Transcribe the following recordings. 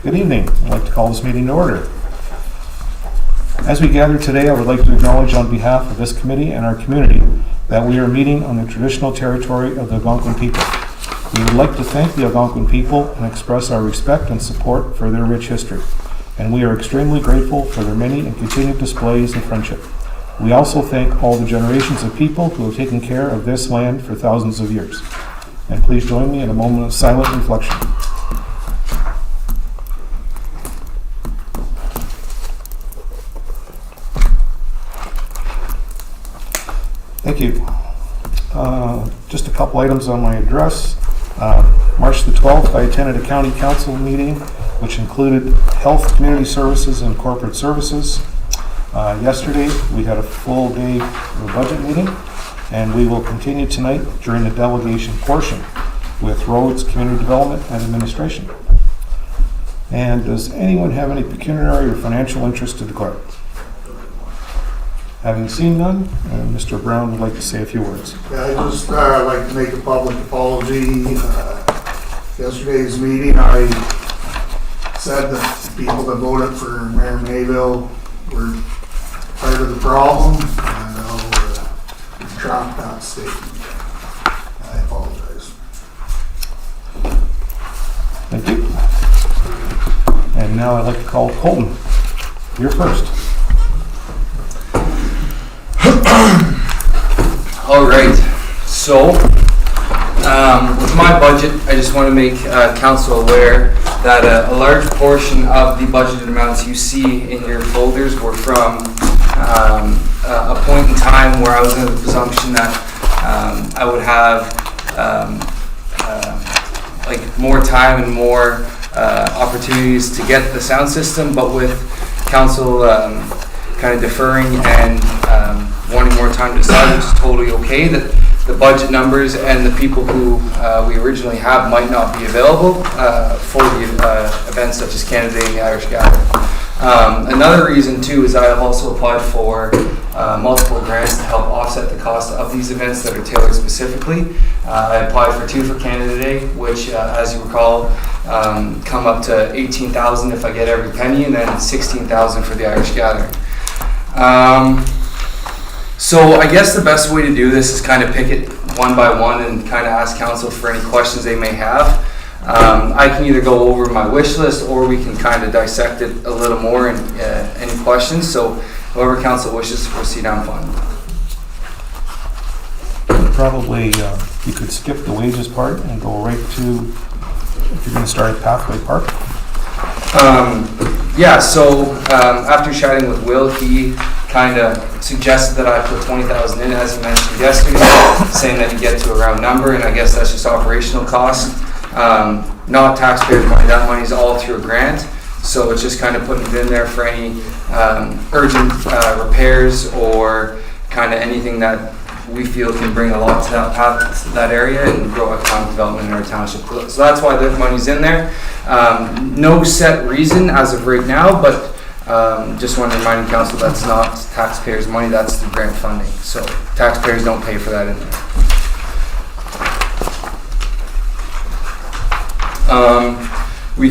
Good evening. I'd like to call this meeting to order. As we gather today, I would like to acknowledge on behalf of this committee and our community that we are meeting on the traditional territory of the Algonquin people. We would like to thank the Algonquin people and express our respect and support for their rich history. And we are extremely grateful for their many and continued displays of friendship. We also thank all the generations of people who have taken care of this land for thousands of years. And please join me in a moment of silent reflection. Thank you. Just a couple items on my address. March the 12th, I attended a county council meeting which included health, community services, and corporate services. Yesterday, we had a full day of a budget meeting, and we will continue tonight during the delegation portion with roads, community development, and administration. And does anyone have any pecuniary or financial interest to declare? Having seen none, Mr. Brown would like to say a few words. Yeah, I just like to make a public apology. Yesterday's meeting, I said that people that voted for Mayor Mayville were part of the problem, and I'll retract that statement. I apologize. Thank you. And now I'd like to call Colton. You're first. All right, so with my budget, I just want to make council aware that a large portion of the budgeted amounts you see in your folders were from a point in time where I was under the presumption that I would have like more time and more opportunities to get the sound system, but with council kind of deferring and wanting more time to decide, which is totally okay, that the budget numbers and the people who we originally have might not be available for the events such as Canada Day and the Irish Gathering. Another reason too is I have also applied for multiple grants to help offset the cost of these events that are tailored specifically. I applied for 2 for Canada Day, which as you recall come up to $18,000 if I get every penny, and then $16,000 for the Irish Gathering. So I guess the best way to do this is kind of pick it one by one and kind of ask council for any questions they may have. I can either go over my wish list, or we can kind of dissect it a little more and any questions. So whoever council wishes to proceed, I'm fine. Probably you could skip the wages part and go right to, if you're going to start at Pathway Park. Yeah, so after chatting with Will, he kind of suggested that I put $20,000 in, as he mentioned yesterday, saying that you get to a round number, and I guess that's just operational cost, not taxpayers' money. That money's all through a grant, so it's just kind of putting it in there for any urgent repairs or kind of anything that we feel can bring a lot to that area and grow economic development in our township. So that's why the money's in there. No set reason as of right now, but just want to remind council that's not taxpayers' money, that's the grant funding. So taxpayers don't pay for that in there. We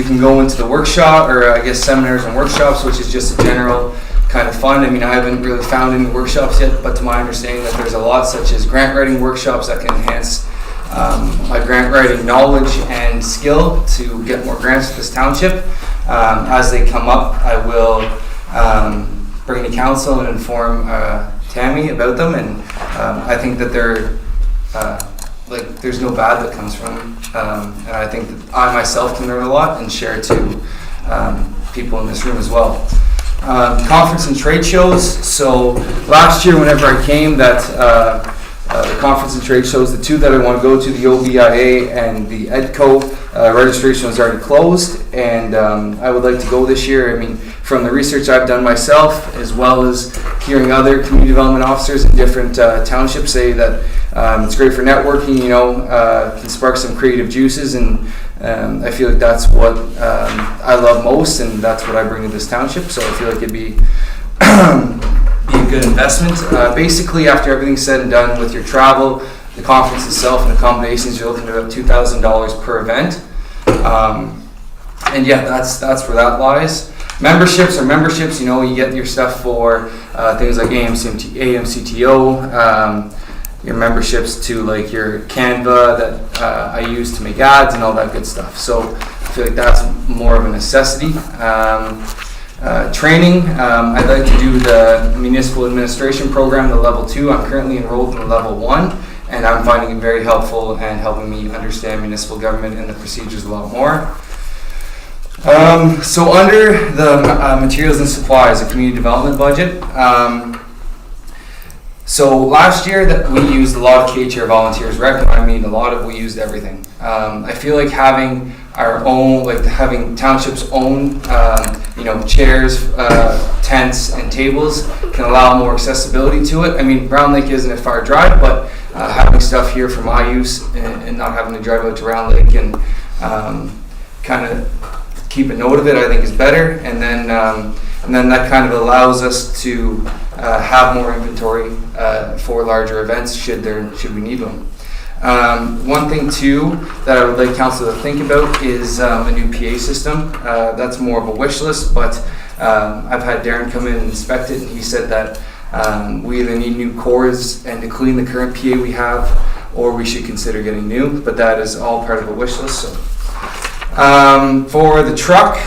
can go into the workshop, or I guess seminars and workshops, which is just a general kind of fund. I mean, I haven't really found any workshops yet, but to my understanding that there's a lot, such as grant writing workshops that can enhance my grant writing knowledge and skill to get more grants to this township. As they come up, I will bring to council and inform Tammy about them, and I think that they're there's no bad that comes from them, and I think that I myself can learn a lot and share it to people in this room as well. Conference and trade shows. So last year, whenever I came, that the conference and trade shows, the 2 that I want to go to, the OBIA and the EDCO, registration was already closed, and I would like to go this year. I mean, from the research I've done myself, as well as hearing other community development officers in different townships say that it's great for networking, can spark some creative juices, and I feel like that's what I love most, and that's what I bring to this township. So I feel like it'd be a good investment. Basically, after everything's said and done with your travel, the conference itself and accommodations, you're looking at about $2,000 per event. And yeah, that's where that lies. Memberships are memberships. You get your stuff for things like AMCTO, your memberships to like your Canva that I use to make ads and all that good stuff. So I feel like that's more of a necessity. Training, I'd like to do the municipal administration program, the level 2. I'm currently enrolled in the level 1, and I'm finding it very helpful and helping me understand municipal government and the procedures a lot more. So under the materials and supplies, the community development budget, so last year that we used a lot of K-Chair volunteers, we used everything. I feel like having our own, like having townships own, chairs, tents, and tables can allow more accessibility to it. Brown Lake isn't a far drive, but having stuff here for my use and not having to drive out to Round Lake and kind of keep a note of it, I think is better. And then that kind of allows us to have more inventory for larger events should we need them. One thing too that I would like council to think about is a new PA system. That's more of a wish list, but I've had Darren come in and inspect it, and he said that we either need new cords and to clean the current PA we have, or we should consider getting new, but that is all part of a wish list. So for the truck,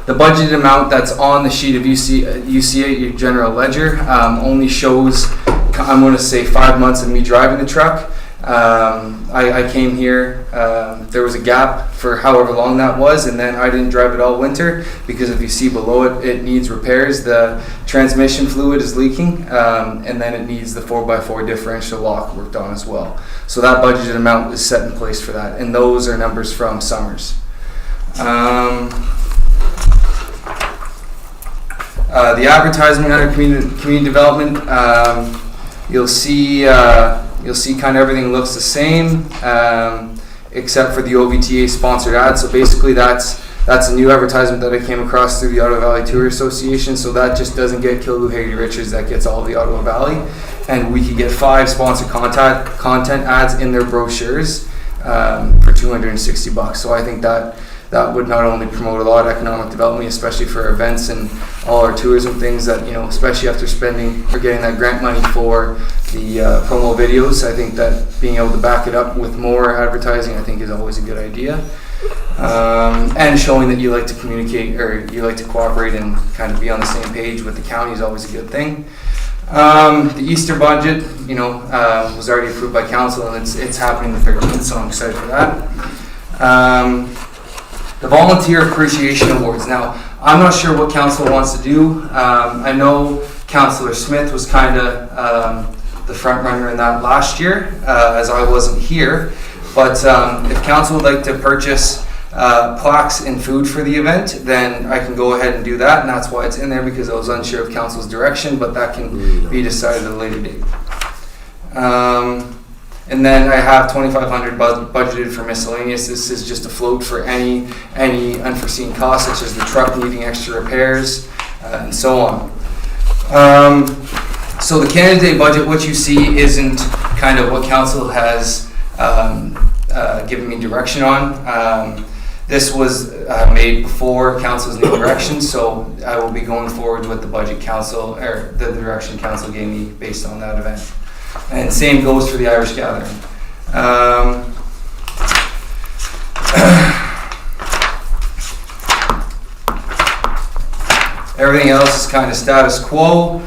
the budgeted amount that's on the sheet of UCA, your general ledger, only shows, I'm going to say, 5 months of me driving the truck. I came here, there was a gap for however long that was, and then I didn't drive it all winter because if you see below it, it needs repairs. The transmission fluid is leaking, and then it needs the 4x4 differential lock worked on as well. So that budgeted amount is set in place for that, and those are numbers from Summers. The advertisement under community development, you'll see kind of everything looks the same, except for the OVTA sponsored ad. So basically that's a new advertisement that I came across through the Ottawa Valley Tour Association. So that just doesn't get Kilgoo Hagerty Richards, that gets all of the Ottawa Valley. And we could get 5 sponsored content ads in their brochures for $260. So I think that would not only promote a lot of economic development, especially for events and all our tours and things that, especially after spending or getting that grant money for the promo videos. I think that being able to back it up with more advertising, I think is always a good idea. And showing that you like to communicate or you like to cooperate and kind of be on the same page with the county is always a good thing. The Easter budget, was already approved by council, and it's happening the 13th, so I'm excited for that. The Volunteer Appreciation Awards. Now, I'm not sure what council wants to do. I know Councillor Smith was kind of the front runner in that last year, as I wasn't here. But if council would like to purchase plaques and food for the event, then I can go ahead and do that, and that's why it's in there, because I was unsure of council's direction, but that can be decided at a later date. And then I have $2,500 budgeted for miscellaneous. This is just a float for any unforeseen costs, such as the truck needing extra repairs and so on. So the Canada Day budget, what you see isn't kind of what council has given me direction on. This was made before council's new direction, so I will be going forward with the budget council, or the direction council gave me based on that event. And same goes for the Irish Gathering. Everything else is kind of status quo.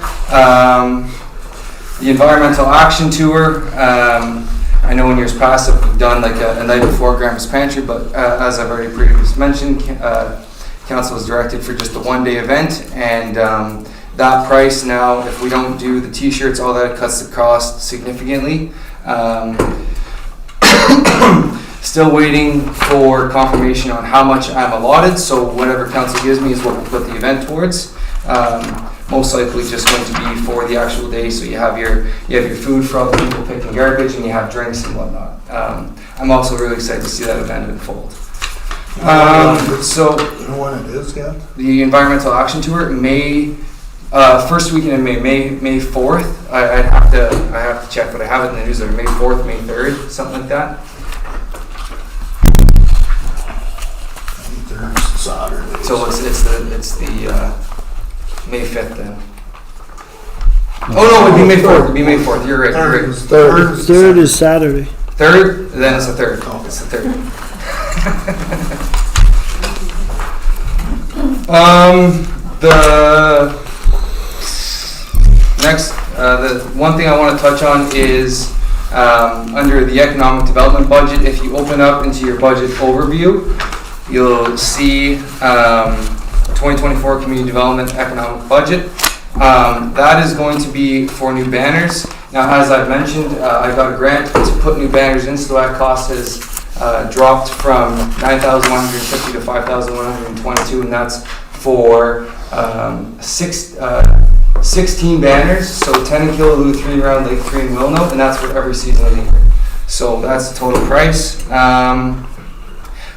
The Environmental Action Tour, I know in years past we've done like a night before Grandma's Pantry, but as I've already previously mentioned, council is directed for just a one-day event, and that price now, if we don't do the t-shirts, all that, cuts the cost significantly. Still waiting for confirmation on how much I'm allotted, so whatever council gives me is what we'll put the event towards. Most likely just going to be for the actual day, so you have your food for all the people picking garbage, and you have drinks and whatnot. I'm also really excited to see that event unfold. So you know when it is, Gav? the Environmental Action Tour, May First weekend in May 4th. I have to check, but I have it in the newsletter. May 4th, May 3rd, something like that. There's Saturday. So it's the May 5th then. Oh no, it'd be May 4th. It'd be May 4th. You're right. You're right. Third is Saturday. 3rd, then it's the 3rd. It's the 3rd. The next, the one thing I want to touch on is under the economic development budget. If you open up into your budget overview, you'll see 2024 community development economic budget. That is going to be for new banners. Now, as I've mentioned, I got a grant to put new banners in, so that cost has dropped from $9,150 to $5,122, and that's for 16 banners, so 10 in Killaloe, 3 around Lake 3 in Wilno, and that's for every season of the year. So that's the total price. An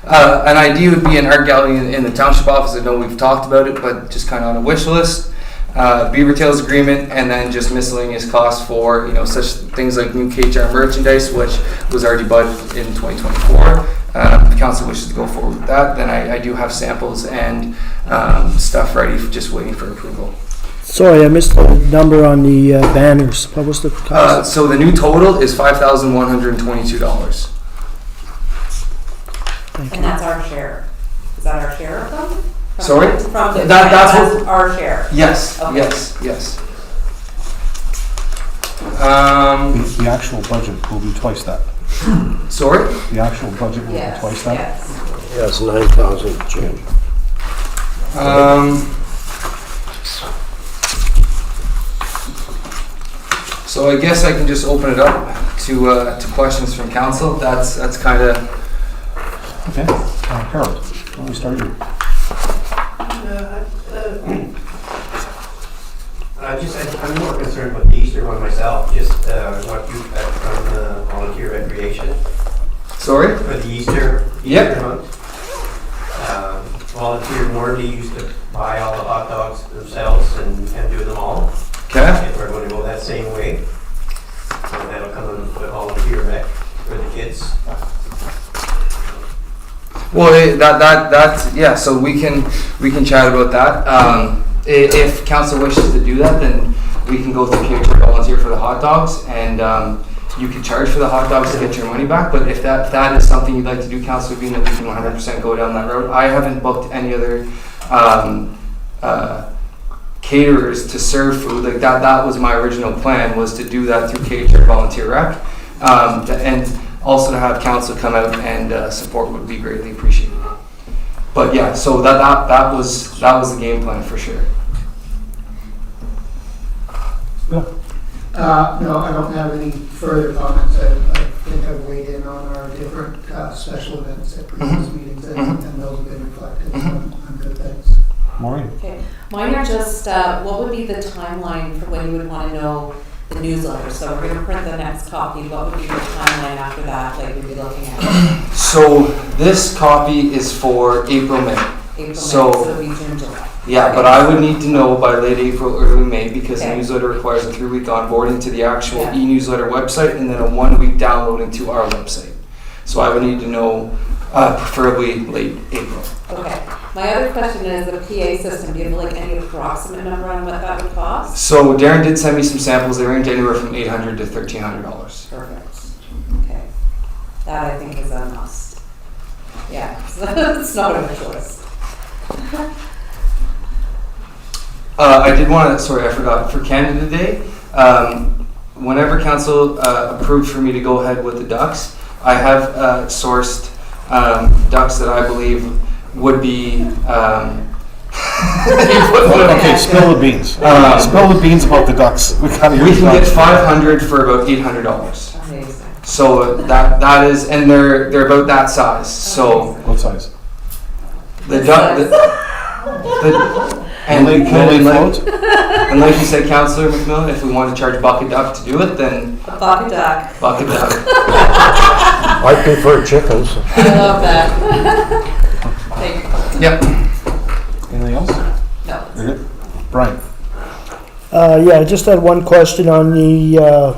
idea would be an art gallery in the township office. I know we've talked about it, but just kind of on a wish list. Beaver Tails agreement, and then just miscellaneous costs for such things like new KHR merchandise, which was already budgeted in 2024. If council wishes to go forward with that, then I do have samples and stuff ready, just waiting for approval. Sorry, I missed the number on the banners. What was the cost? So the new total is $5,122. Thank And you. that's our share. Is that our share of them? Sorry? From the, That's what- our share. Yes, Okay. yes. The actual budget will be twice that. Sorry? The actual budget will be Yes, twice that. yes. Yes, 9,000 change. So I guess I can just open it up to questions from council. That's kind of. Okay, Harold, why don't we start you? I'm more concerned with the Easter one myself, just what you from volunteer recreation Sorry? for the Easter Yep. month. Volunteer normally used to buy all the hot dogs themselves and do them all. Okay. If we're going to go that same way, so that'll come in with volunteer rec for the kids. Well, that's yeah. So we can chat about that. If council wishes to do that, then we can go through KHR volunteer for the hot dogs, and you can charge for the hot dogs to get your money back. But if that is something you'd like to do, Councilor Bean, then we can 100% go down that road. I haven't booked any other caterers to serve food like that. That was my original plan, was to do that through KHR volunteer rec, and also to have council come out and support would be greatly appreciated. But yeah, so that was the game plan for sure. No, I don't have any further comments. I think I've weighed in on our different special events at previous meetings, and those have been reflected, so I'm good, thanks. Maureen? Okay. Mine are just, what would be the timeline for when you would want to know the newsletter? So we're going to print the next copy. What would be the timeline after that, like we'd be looking at? So this copy is for April, May. April, So- May, so it'll be June, July. Yeah, but I would need to know by late April, early May, because the Okay. newsletter requires a 3-week onboarding to the actual Yeah. e-newsletter website, and then a 1-week downloading to our website. So I would need to know preferably late April. Okay. My other question is the PA system. Do you have like any approximate number on what that would cost? So Darren did send me some samples. They range anywhere from $800 to $1,300. Perfect. Okay. That I think is a must. Yeah, it's not a choice. I did want to, sorry, I forgot, for Canada Day, whenever council approved for me to go ahead with the ducks, I have sourced ducks that I believe would be. Okay, spill the beans. Spill the beans about the ducks. We gotta hear We the can get ducks. 500 for about $800. Amazing. So that is, and they're about that size. So What size? the duck, and Will they float? and like you said, Councillor McMillan, if we want to charge bucket duck to do it, then A bucket duck. bucket duck. I prefer chickens. I love that. Thank you. Yep. Anything else? No. You're good? Brian? Yeah, I just had one question on the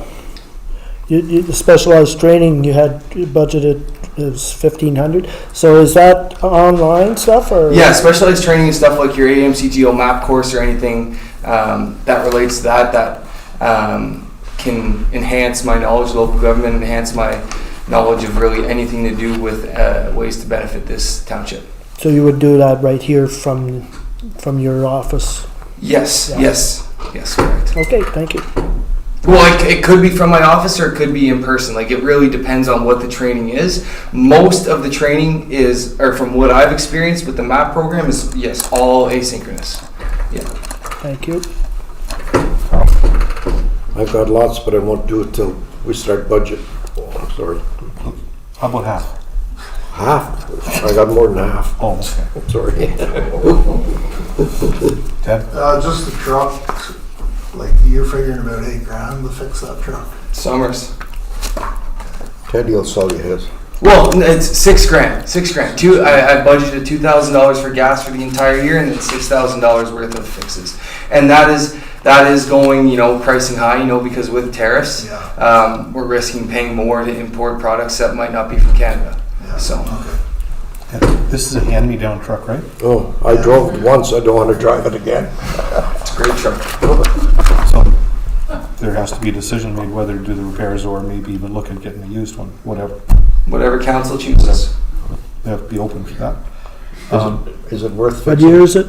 specialized training you had budgeted is 1,500. So is that online stuff or? Yeah, specialized training and stuff like your AMCGO map course or anything that relates to that can enhance my knowledge of local government, enhance my knowledge of really anything to do with ways to benefit this township. So you would do that right here from your office? Yes, Yeah. yes, correct. Okay, thank you. Well, it could be from my office or it could be in person. Like, it really depends on what the training is. Most of the training is, or from what I've experienced with the MAP program, is, yes, all asynchronous. Yeah. Thank you. I've got lots, but I won't do it till we start budget. Oh, I'm sorry. How about half? Half? I got more than half. Oh, okay. Sorry. Ted? Just the truck, like you're figuring about $8,000 to fix that truck. Summers. Teddy will sell you his. Well, it's $6,000. $6,000. I budgeted $2,000 for gas for the entire year, and then $6,000 worth of fixes. And that is going, pricing high, because with tariffs, Yeah. we're risking paying more to import products that might not be from Canada. Yeah. So. Okay. This is a hand-me-down truck, right? Oh, I drove it once. I don't want to drive it again. It's a great truck. So there has to be a decision made whether to do the repairs or maybe even look at getting a used one, whatever. Whatever council chooses. They have to be open for that. Is it worth What fixing? year is it?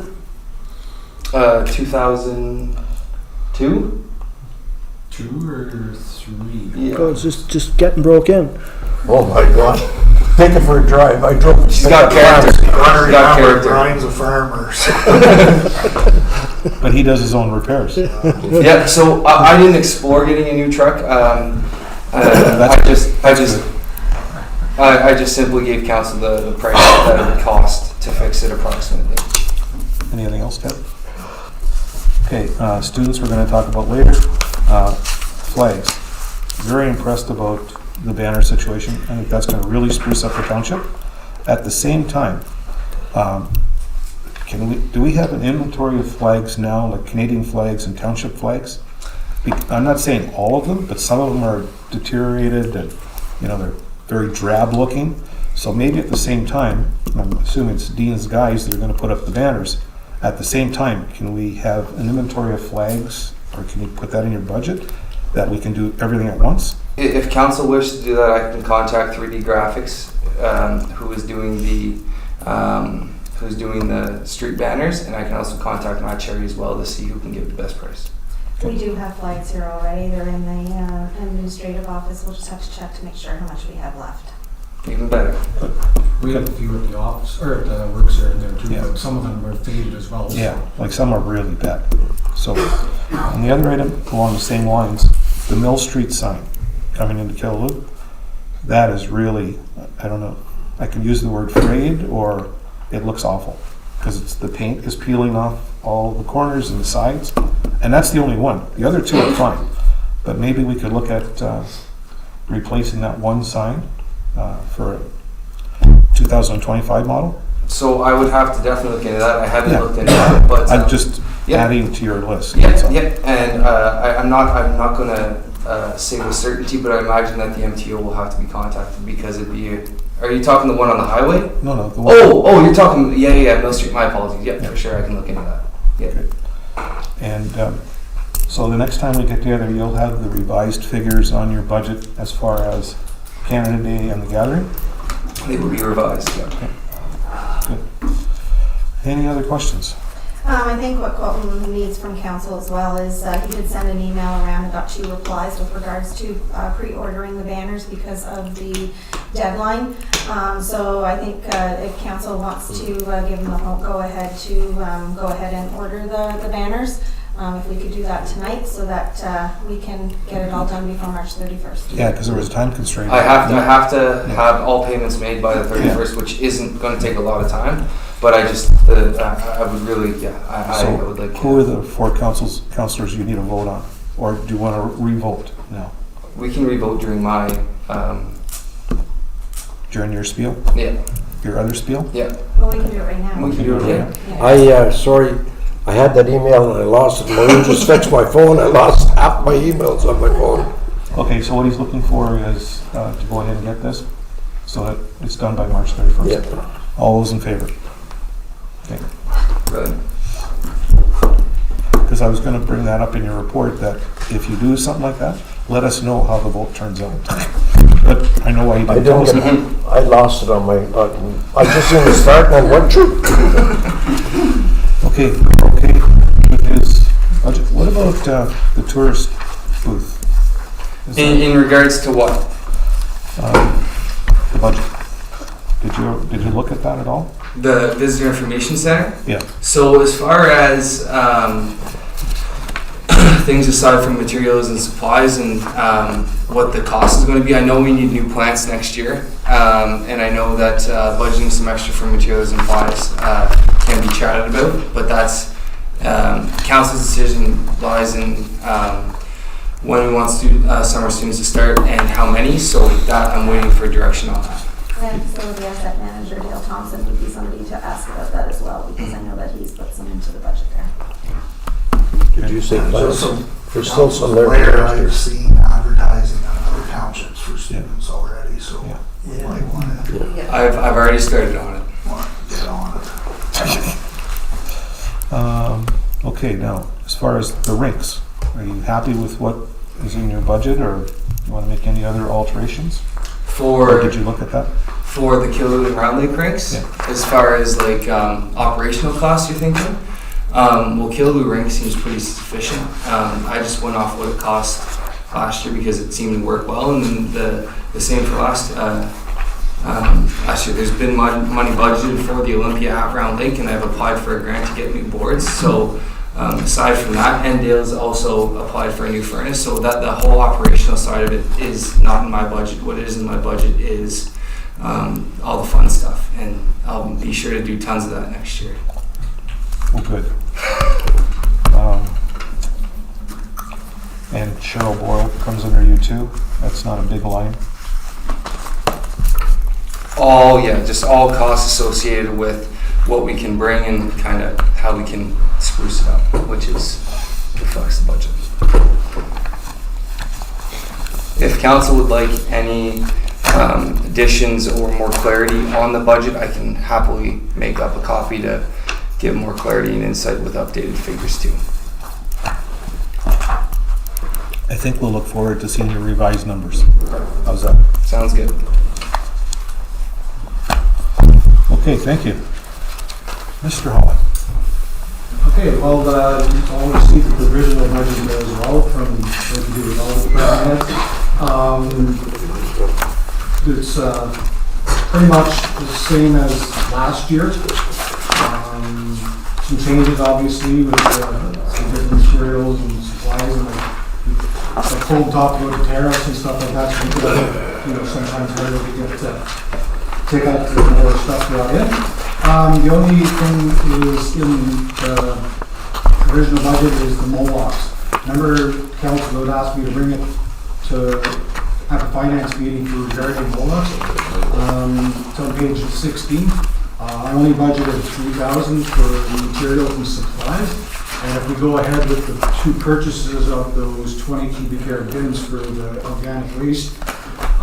2002? 2 or 3? Yeah. Oh, it's just getting broke in. Oh my God. Take it for a drive. I drove it. She's got character. Runner got down character. Brian's a farmer. But he does his own repairs. Yeah, so I didn't explore getting a new truck. I just simply gave council the price that it would cost to fix it approximately. Anything else, Ted? Okay, students we're going to talk about later. Flags. Very impressed about the banner situation. I think that's going to really spruce up the township. At the same time, do we have an inventory of flags now, like Canadian flags and township flags? I'm not saying all of them, but some of them are deteriorated and they're very drab looking. So maybe at the same time, I'm assuming it's Dean's guys that are going to put up the banners. At the same time, can we have an inventory of flags, or can you put that in your budget, that we can do everything at once? If council wishes to do that, I can contact 3D Graphics, who is doing the street banners, and I can also contact Matt Cherry as well to see who can give the best price. We do have flags here already. They're in the administrative office. We'll just have to check to make sure how much we have left. Even better. We have a few at the office, or at the works area there too, Yeah. but some of them are faded as well. so- Yeah, like some are really bad. So, and the other item along the same lines, the Mill Street sign coming into Killaloe, that is really, I don't know, I can use the word frayed, or it looks awful, because the paint is peeling off all the corners and the sides, and that's the only one. The other two are fine, but maybe we could look at replacing that one sign for a 2025 model. So I would have to definitely look into that. I haven't Yeah. looked into that, but I'm just yeah. adding to your list. that's all. Yeah, and I'm not going to say with certainty, but I imagine that the MTO will have to be contacted because it'd be. Are you talking the one on the highway? No, the one. Oh, you're talking. Yeah, Mill Street. My apologies. Yeah, for sure, I can look into that. Yeah. And so the next time we get together, you'll have the revised figures on your budget as far as Canada Day and the gathering? They will be revised. Yeah. Good. Any other questions? I think what Colton needs from council as well is he did send an email around and got 2 replies with regards to pre-ordering the banners because of the deadline. So I think if council wants to give them the go ahead to go ahead and order the banners, if we could do that tonight so that we can get it all done before March 31st. Yeah, because there was a time constraint. I have to have all payments made by the 31st, which isn't going to take a lot of time. But I just, I would really, I would like. Who are the 4 councillors you need to vote on? Or do you want to re-vote now? We can re-vote during my, During your spiel? yeah, Your other spiel? yeah. Well, we can do it right now. We can do it, yeah. Yeah. Sorry, I I had that email and I lost it. Maureen just fixed my phone. I lost half my emails on my phone. Okay, so what he's looking for is to go ahead and get this, so that it's done by March 31st. Yeah. All those in favor? Okay. Really. Because I was going to bring that up in your report, that if you do something like that, let us know how the vote turns out. But I know why you I didn't tell didn't us. get, I lost it on my, I just seen the start and I went through. Okay, with his budget, what about the tourist booth? Is that, In regards to what? the budget? Did you look at that at all? The Visitor Information Center? Yeah. So as far as things aside from materials and supplies and what the cost is going to be, I know we need new plants next year, and I know that budgeting some extra for materials and supplies can be chatted about, but that's council's decision lies in when we want summer students to start and how many, so that I'm waiting for direction on that. And facility asset manager Dale Thompson would be somebody to ask about that as well, because I know that he's put some into the budget there. Did you say There's plans? There's still some there. Where I've seen advertising on other townships for students already, so Yeah. you might want to Yeah. I've already started on it. get on it. Okay, now, as far as the rinks, are you happy with what is in your budget, or you want to make any other alterations? Or For did you look at that? For the Killaloo and Round Lake rinks, Yeah. as far as like operational costs, you're thinking? Well, Killaloo rink seems pretty sufficient. I just went off what it cost last year because it seemed to work well, and then the same for last year. There's been money budgeted for the Olympia at Round Lake, and I've applied for a grant to get new boards. So aside from that, Endale's also applied for a new furnace. So that the whole operational side of it is not in my budget. What is in my budget is all the fun stuff, and I'll be sure to do tons of that next year. Oh, good. And Cheryl Boyle comes under you too? That's not a big line? Just all costs associated with what we can bring and kind of how we can spruce it up, which reflects the budget. If council would like any additions or more clarity on the budget, I can happily make up a copy to give more clarity and insight with updated figures too. I think we'll look forward to seeing your revised numbers. How's that? Sounds good. Okay, thank you. Mr. Holly. Okay, well, you all received the provisional budget as well from the development. It's pretty much the same as last year. Some changes obviously with some different materials and supplies, and like Cole talked about the tariffs and stuff like that, so sometimes we're able to get take out the more stuff brought in. The only thing is in the original budget is the Mohawks. Remember, council had asked me to bring it to have a finance meeting for regarding Mohawks. It's on page 16. I only budgeted $3,000 for the materials and supplies. And if we go ahead with the two purchases of those 20 cubic yard bins for the organic waste, I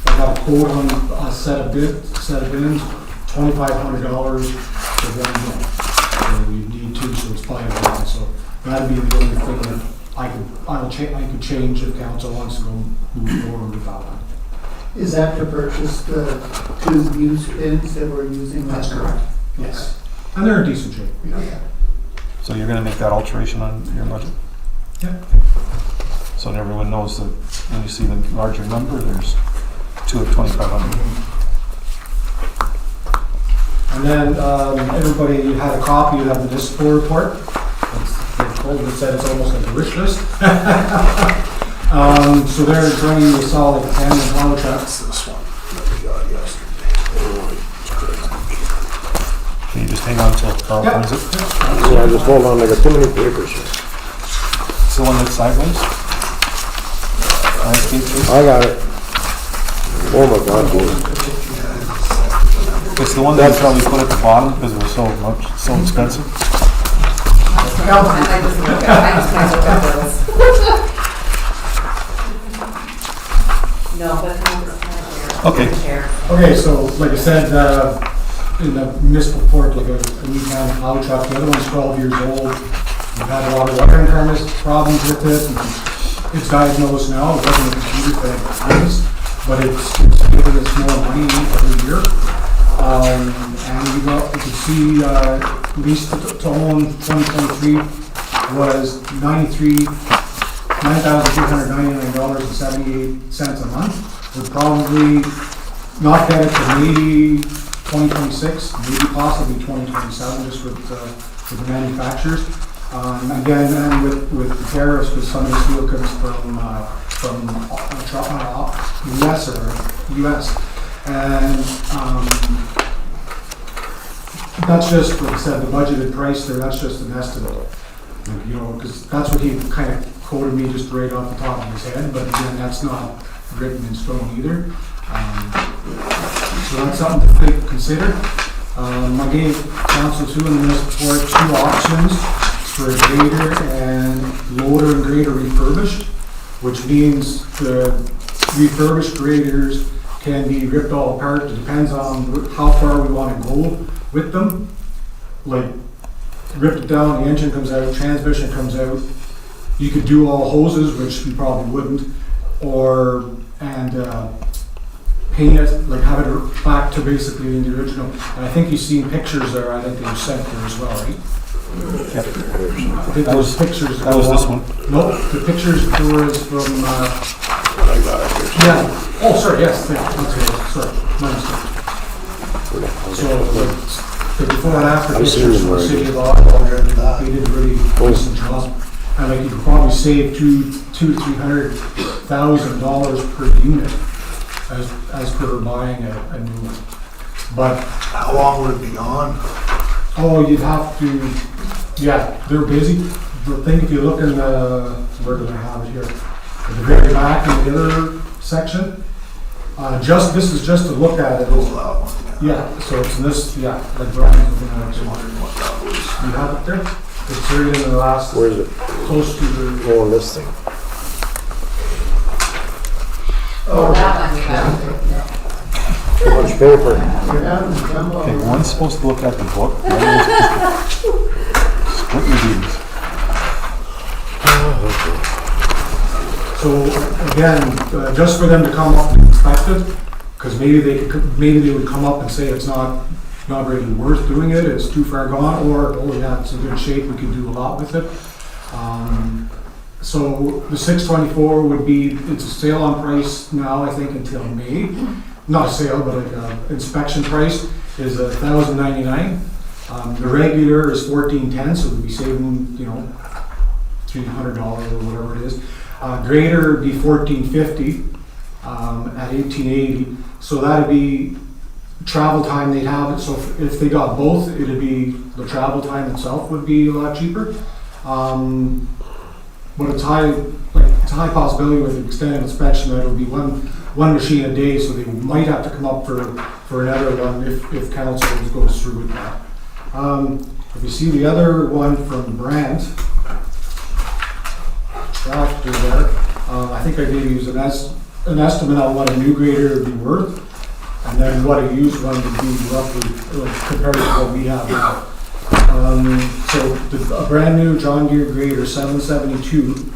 got a quote on a set of bins, $2,500 for one bin. So we need two, so it's $5,000. So that'd be the only thing that I could change if council wants to go move forward with that one. Is that to purchase the two used bins that we're using? right That's now? correct. Yes, and they're in decent shape. Okay. So you're gonna make that alteration on your budget? Yep. So that everyone knows that when you see the larger number, there's two of 2,500. And then everybody had a copy of the municipal report. It said it's almost like a wish list. So they're trying to sell like 10 power trucks. This one that we got yesterday. Can you just hang on till Carl Yep. finds it? Yeah, just hold on, I got too many papers here. It's the one that's sideways? Landscape please? I got it. Oh my God, dude. It's the one that you probably put at the bottom because it was so expensive. I just look at bills. No, but Okay. Okay, so like I said, in the municipal court, like a new kind of plow truck, the other one's 12 years old. We've had a lot of wiring harness problems with it. And it's diagnosed now, it wasn't a computer thing, but it's giving us more money every year. And you can see, at least to own 2023 was $9,399.78 a month. We'll probably not get it to maybe 2026, maybe possibly 2027, just with the manufacturers. Again, and with the tariffs, because some of this fuel comes from US, and that's just, like I said, the budgeted price there. That's just an estimate, you know, because that's what he kind of quoted me just right off the top of his head. But again, that's not written in stone either. So that's something to consider. I gave council two in this report 2 options for a grader and loader and grader refurbished, which means the refurbished graders can be ripped all apart. It depends on how far we want to go with them. Like, rip it down, the engine comes out, transmission comes out. You could do all hoses, which you probably wouldn't, and paint it, like have it back to basically in the original. And I think you've seen pictures there, I think they were sent there as well, right? Yep. I think those pictures. That was this one. No, the pictures there is from, yeah, oh, sorry, yes, yeah, that's sorry, my mistake. So, the before and after pictures from the city of Ottawa, they did a really decent job. And like you could probably save $200,000 to $300,000 per unit as per buying a new one. But How long would it be on? oh, you'd have to, yeah, they're busy. The thing, if you look in the, where do I have it here? At the very back in the other section, this is just to look at it. Yeah, so it's in this, yeah, like Brian's looking at it. You have it there? It's here in the last. Where is it? Close to the. Oh, on this thing. Oh, that one we have. Too much paper. Okay, one's supposed to look at the book. The other is split your duties. So again, just for them to come up and inspect it, because maybe they would come up and say it's not really worth doing it, it's too far gone, or oh yeah, it's in good shape, we can do a lot with it. So the 624 would be, it's a sale on price now, I think until May. Not a sale, but like inspection price is $1,099. The regular is $1,410, so we'd be saving, you know, $300 or whatever it is. Grader would be $1,450 at $1,880. So that'd be travel time they'd have it. So if they got both, it'd be the travel time itself would be a lot cheaper. But it's a high possibility with extended inspection that it would be one machine a day, so they might have to come up for another one if council goes through with that. If you see the other one from Brandt, tractor there, I think I did use an estimate on what a new grader would be worth, and then what a used one would be roughly compared to what we have now. So a brand new John Deere grader 772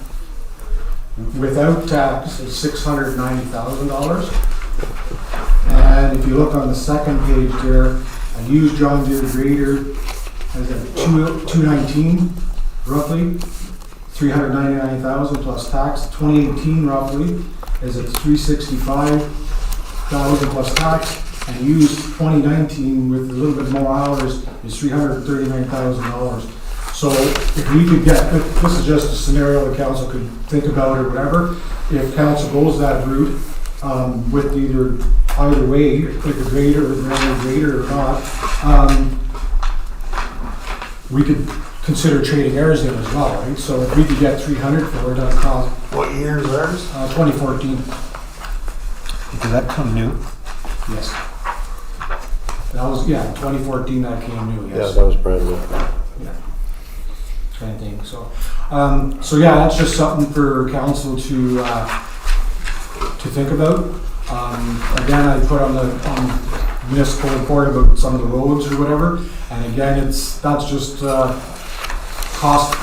without tax is $690,000. And if you look on the second page there, a used John Deere grader has a 219 roughly, 399,000 plus tax. 2018 roughly is at 365,000 plus tax. And used 2019 with a little bit more hours is $339,000. So if we could get, this is just a scenario the council could think about or whatever, if council goes that route with either way, like a grader or a grader or not, we could consider trading ours in as well, right? So if we could get 300 for it, that's cost. What year is ours? 2014. Did that come new? Yes. That was, 2014 that came new, Yeah, yes. that was brand new. Yeah. kind of thing, so. So yeah, that's just something for council to think about. Again, I put on the municipal report about some of the roads or whatever, and again, that's just cost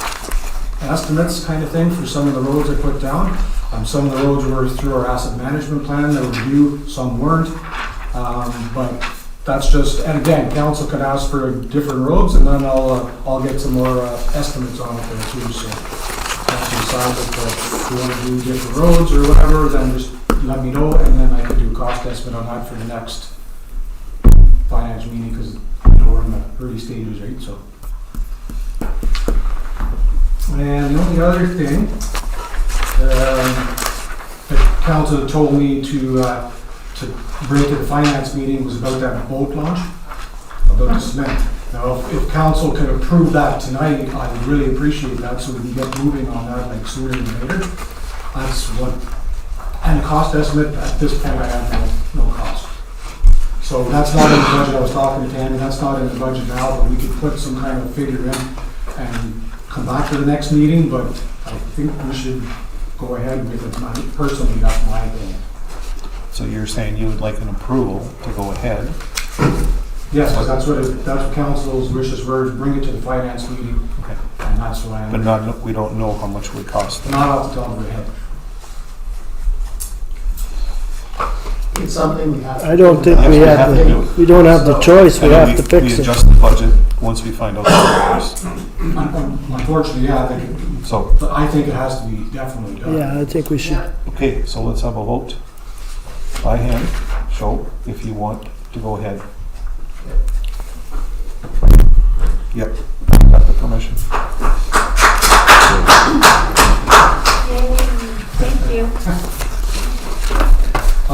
estimates kind of thing for some of the roads I put down. Some of the roads were through our asset management plan, that were due, some weren't. But that's just, and again, council could ask for different roads, and then I'll get some more estimates on it there too, so. Council decides if you want to do different roads or whatever, then just let me know, and then I could do a cost estimate on that for the next finance meeting, because we're in the early stages, right, so. And the only other thing, that council told me to bring to the finance meeting was about that boat launch, about the cement. Now, if council could approve that tonight, I would really appreciate that, so we can get moving on that like sooner than later. That's what, and the cost estimate, at this point, I have no cost. So that's not in the budget. I was talking to Tammy, that's not in the budget now, but we could put some kind of figure in and come back to the next meeting, but I think we should go ahead with it. Personally, that's my opinion. So you're saying you would like an approval to go ahead? Yes, that's what council's wishes were, to bring it to the finance meeting, Okay. and that's why But I'm we don't know how much it would cost. not off the top of my head. It's something we have. I don't think Yes, we we have have to do the, we don't have the choice, we And then have to fix We it. adjust the budget once we find out the numbers. Unfortunately, yeah, So, I think it has to be definitely done. Yeah, I think we should. okay, so let's have a vote by hand. Show if you want to go ahead. Yep, got the permission. Thank you.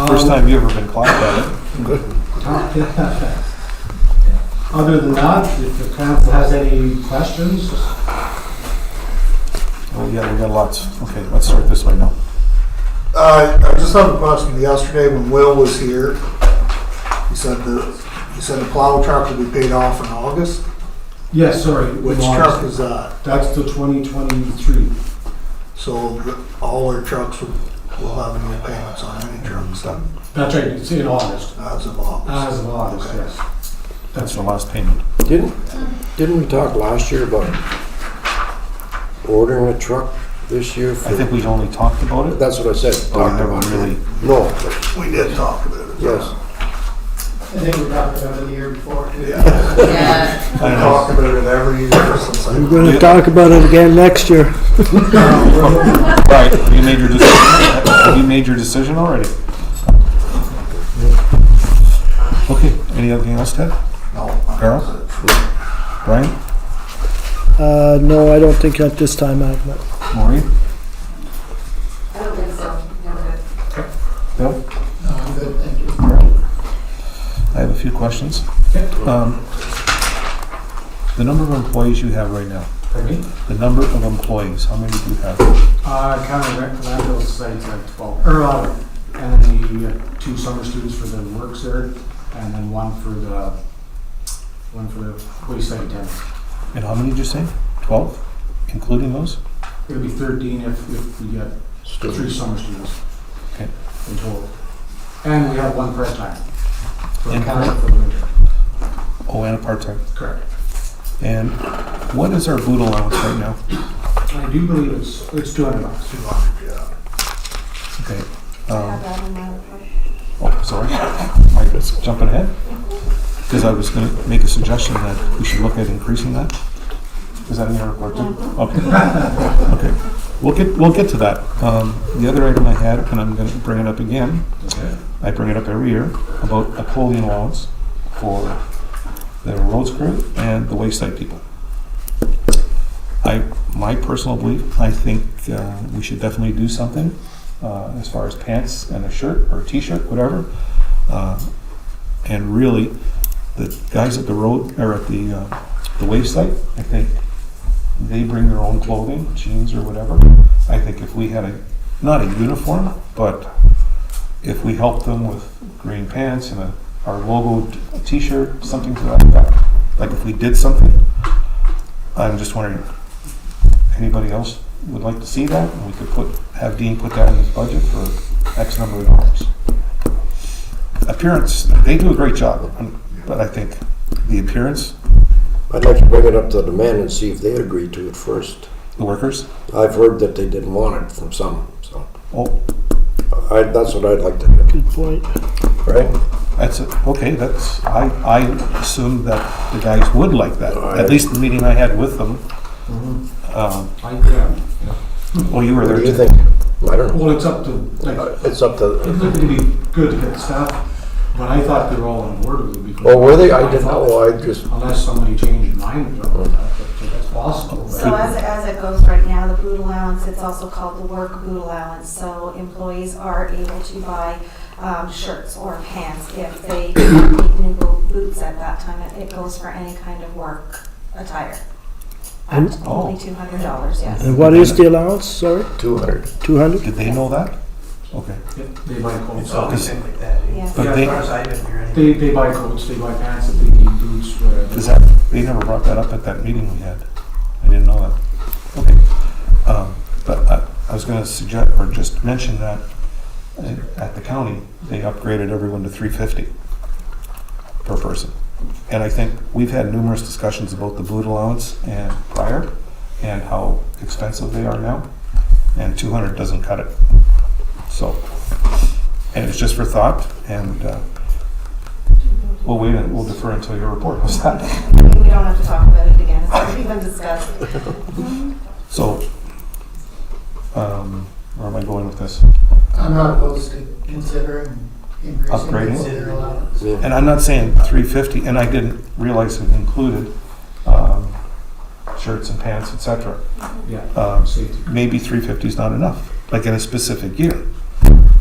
First time you ever been clapped at it. Other than that, if the council has any questions, Oh yeah, we got lots. Okay, let's start this way now. I just had a question yesterday when Will was here. He said the plow truck will be paid off in August. yes, sorry. Which truck is that? That's the 2023. So all our trucks will have no payments on any trucks then, That's right, it's in August. as of August. As of August, Okay. yes. That's the last payment. Didn't we talk last year about ordering a truck this year? I think we only talked about it, That's what I said. but we talked never about it. really. No, but We did talk about it. yes. I think we talked about it the year before too. Yeah. Yeah. We talk about it every year since I. We're gonna talk about it again next year. Right, have you made your decision? Have you made your decision already? Okay, anything else, Ted? No. Carol? Brian? No, I don't think at this time I've met. Maureen? I don't think so. Never did. Bill? No, I'm good, thank you. I have a few questions. The number of employees you have right now, Pardon me? the number of employees, how many do you have? County landfill sites like 12, or 11. And then the 2 summer students for the works there, and then one for the waste site attendant. And how many did you say? 12, including those? It'll be 13 if we get 3 summer students. Okay. In total. And we have 1 part-time. For And county for the winter. Oh, and a part-time. Correct. And what is our boot allowance right now? I do believe it's $200. 200, yeah. Okay. I have that in my report. Oh, sorry. Am I just jumping ahead? Because I was going to make a suggestion that we should look at increasing that. Is that in your report too? Okay. Okay. We'll get to that. The other item I had, and I'm going to bring it up again. Okay. I bring it up every year about a polling allowance for the roads crew and the waste site people. My personal belief, I think we should definitely do something as far as pants and a shirt or a t-shirt, whatever. And really, the guys at the road or at the waste site, I think they bring their own clothing, jeans or whatever. I think if we had not a uniform, but if we helped them with green pants and our logo t-shirt, something to that effect, like if we did something, I'm just wondering, anybody else would like to see that, and we could have Dean put that in his budget for X number of dollars. Appearance, they do a great job, but I think the appearance, I'd like to bring it up to the men and see if they agree to it first. the workers, I've heard that they didn't want it from some, so oh, that's what I'd like to do, Good point. right? that's, okay, that's, I assumed that the guys would like that, I- at least the meeting I had with them. Yeah. Oh, you were What there do you too? think? I don't know. Well, it's up to, like, It's up to, it'd be good to get the staff, but I thought they were all on board with it. because- oh, were they? I didn't know, I just, Unless somebody changed their mind or something like that, but that's possible. but- So as it goes right now, the boot allowance, it's also called the work boot allowance. So employees are able to buy shirts or pants if they need new boots at that time. It goes for any kind of work attire. And- At only $200, yes. And what is the allowance, sorry? 200. 200? Did they know that? Okay. They buy coats. It's always been like that. Yes. But Yeah, they- as far as I've been here, anyway. They buy coats, they buy pants if they need boots, whatever. Is that, they never brought that up at that meeting we had. I didn't know that. Okay. But I was gonna suggest, or just mention that at the county, they upgraded everyone to $350 per person. And I think we've had numerous discussions about the boot allowance and prior, and how expensive they are now, and 200 doesn't cut it. So, and it's just for thought, and we'll wait and we'll defer until your report. How's that? We don't have to talk about it again, it's already been discussed. So, where am I going with this? I'm not opposed to considering increasing Upgrading? the allowance. Yeah. And I'm not saying 350, and I didn't realize it included shirts and pants, etc. Yeah, safety. Maybe 350 is not enough, like in a specific year.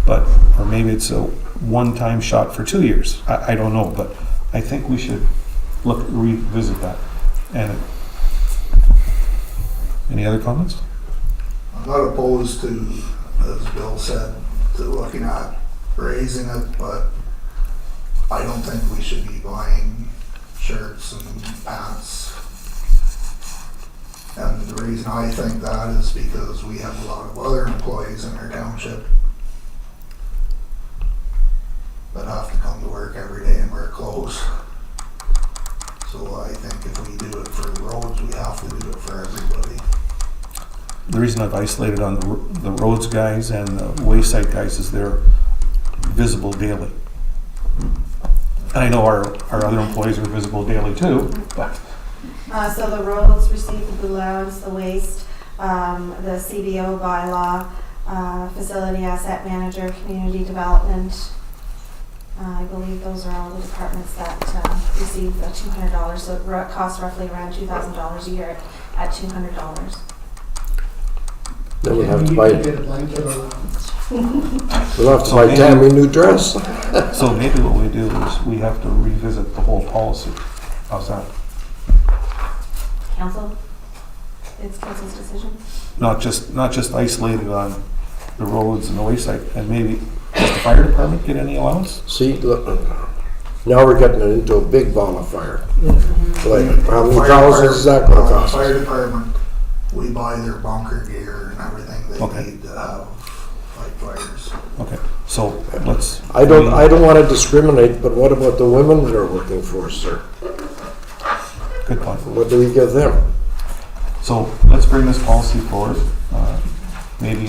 But, or maybe it's a one-time shot for 2 years. I don't know, but I think we should revisit that. And any other comments? I'm not opposed to, as Bill said, to looking at raising it, but I don't think we should be buying shirts and pants. And the reason I think that is because we have a lot of other employees in our township that have to come to work every day and wear clothes. So I think if we do it for the roads, we have to do it for everybody. The reason I've isolated on the roads guys and the wayside guys is they're visible daily. And I know our other employees are visible daily too, but So the roads receive the boot allowance, the waste, the CBO bylaw, facility asset manager, community development. I believe those are all the departments that receive the $200. So it costs roughly around $2,000 a year at $200. Then we'll have to You buy, can get a blanket allowance. we'll have to buy Tammy a new dress. so maybe what we do is we have to revisit the whole policy. How's that? Council? It's council's decision. Not just isolated on the roads and the wayside, and maybe, does the fire department get any allowance? See, look, now we're getting into a big ball of fire. Like, how many Fire thousands is that gonna department- cost? Fire department, we buy their bunker gear and everything Okay. they need to have fight fires. Okay, so let's. I don't wanna discriminate, but what about the women that are working for us, sir? Good point. What do we give them? So let's bring this policy forward, maybe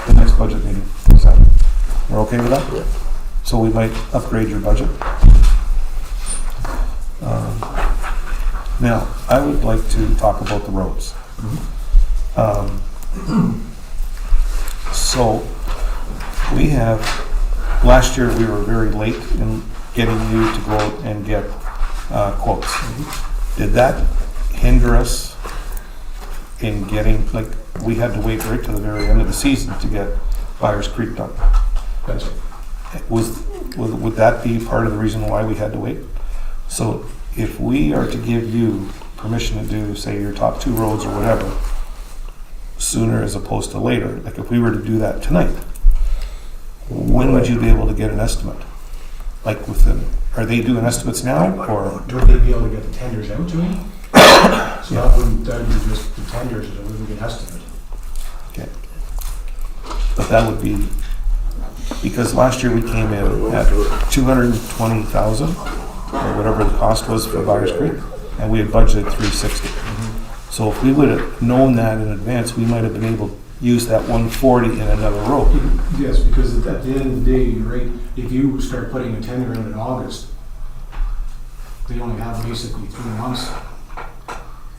the next budget meeting. Is that, we're okay with that? Yeah. So we might upgrade your budget. Now, I would like to talk about the roads. So we have, last year we were very late in getting you to go out and get quotes. Did that hinder us in getting, like, we had to wait right to the very end of the season to get Byers Creek done? That's it. Would that be part of the reason why we had to wait? So if we are to give you permission to do, say, your top 2 roads or whatever, sooner as opposed to later, like if we were to do that tonight, when would you be able to get an estimate? Like within, are they doing estimates now, or? Would they be able to get the tenders out to me? So that'd be just the tenders, it wouldn't be an estimate. But that would be, because last year we came in at 220,000, or whatever the cost was for Byers Creek, and we had budgeted 360. So if we would have known that in advance, we might have been able to use that 140 in another road. Yes, because at the end of the day, right, if you start putting a tender in August, they only have basically 3 months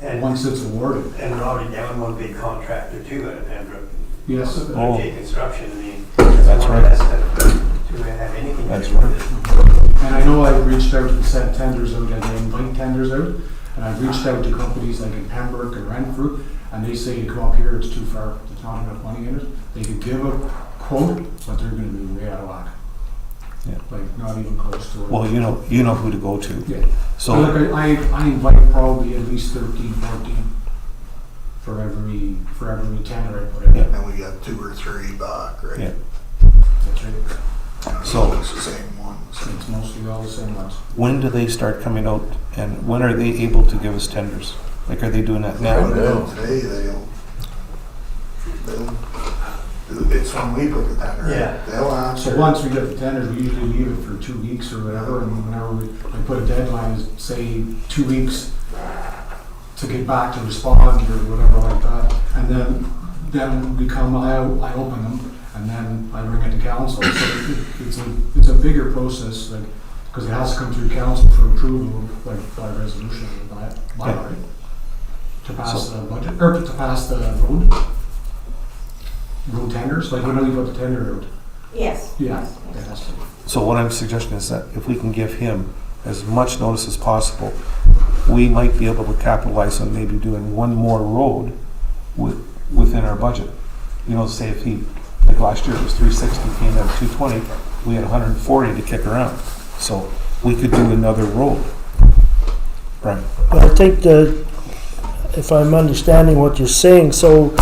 And, once it's awarded. and we're already down one big contractor too at Pembroke. Yes. Oh. K Construction, I mean. That's more right. or less to have anything. That's to do with it. And I know I've reached out and sent tenders out, and I invite tenders out, and I've reached out to companies like in Pembroke and Renfrew, and they say to come up here, it's too far, there's not enough money in it. They could give a quote, but they're gonna be way out of whack. Yeah. Like, not even close to it. Well, you know who to go to. Yeah. So So, look, I invite probably at least 13, 14 for every tender I put in. Yeah. And we got 2 or 3 back, right? Yeah. That's right. So- It's the same ones. It's mostly all the same ones. when do they start coming out, and when are they able to give us tenders? Like, are they doing that now? Today, it's when we put the tender in. Yeah. They'll answer. So once we get the tenders, we usually leave it for 2 weeks or whatever, and whenever we put a deadline, is say 2 weeks to get back to respond or whatever like that, and then we come out, I open them, and then I bring it to council. So it's a bigger process, like, because it has to come through council for approval, like by resolution or by right? To pass the budget, or to pass the road tenders, like when we put the tender out. Yes. Yeah, it has to. So what I'm suggesting is that if we can give him as much notice as possible, we might be able to capitalize on maybe doing one more road within our budget. You know, say if he, like last year it was 360, came in at 220, we had 140 to kick around. So we could do another road. Right. I think if I'm understanding what you're saying, so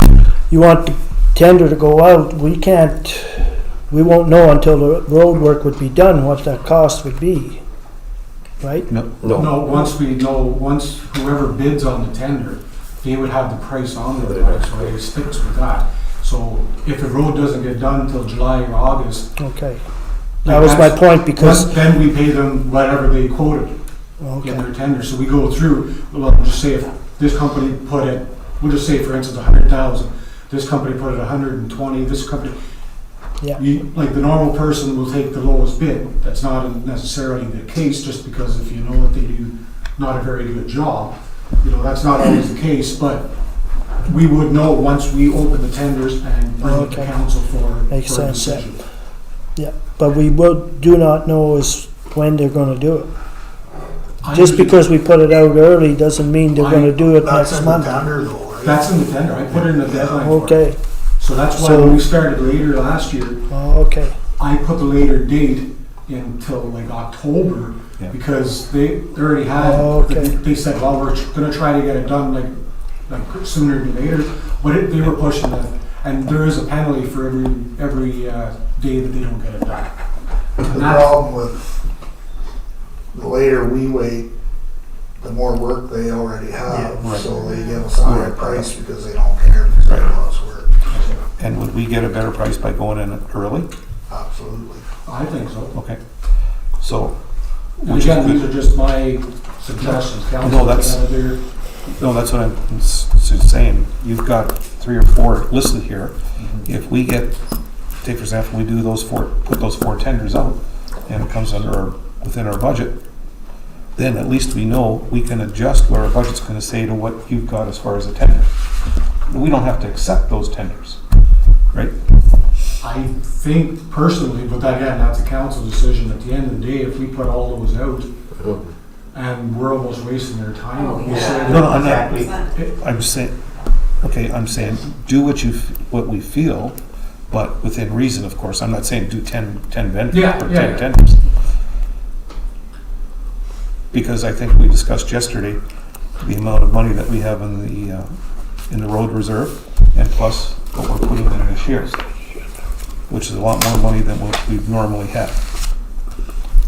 you want the tender to go out, we won't know until the road work would be done what that cost would be, right? No. No, once whoever bids on the tender, they would have the price on their price, so it sticks with that. So if the road doesn't get done until July or August, Okay. That was my point, because, then we pay them whatever they quoted in okay, their tender. So we go through, well, just say if this company put it, we'll just say for instance 100,000, this company put it 120, this company, yeah, like the normal person will take the lowest bid. That's not necessarily the case, just because if you know that they do not a very good job, that's not always the case, but we would know once we open the tenders and bring it to Okay. council for Makes a sense, yeah. decision. yeah. But we do not know is when they're gonna do it. I Just usually- because we put it out early doesn't mean they're gonna do it That's next in the month. tender though, right? That's in the tender, I put in the deadline for it. Okay, So that's why So- when we started later last year, okay, I put the later date until like October, Yeah. because they already had, Okay. they said, well, we're gonna try to get it done like sooner than later, but they were pushing that, and there is a penalty for every day that they don't get it done. The And that's, problem with the later we wait, the more work they already have, Yeah. Right. so they give us a higher price because they don't care because they have lots of work. And would we get a better price by going in early? Absolutely. I think so. Okay. So, And again, these are just my suggestions, council. No, that's- no, that's what I'm saying. You've got 3 or 4 listed here. If we get, take for example, we do put those 4 tenders out, and it comes within our budget, then at least we know we can adjust what our budget's gonna say to what you've got as far as a tender. We don't have to accept those tenders, right? I think personally, but again, that's a council decision. At the end of the day, if we put all those out and we're almost wasting their time. Oh, we yeah. say No, no, that- I'm not. 100%. I'm saying, do what we feel, but within reason, of course. I'm not saying do 10 vendors Yeah, or yeah, 10 yeah. tenders. Because I think we discussed yesterday the amount of money that we have in the road reserve, and plus what we're putting in this year, which is a lot more money than what we've normally had.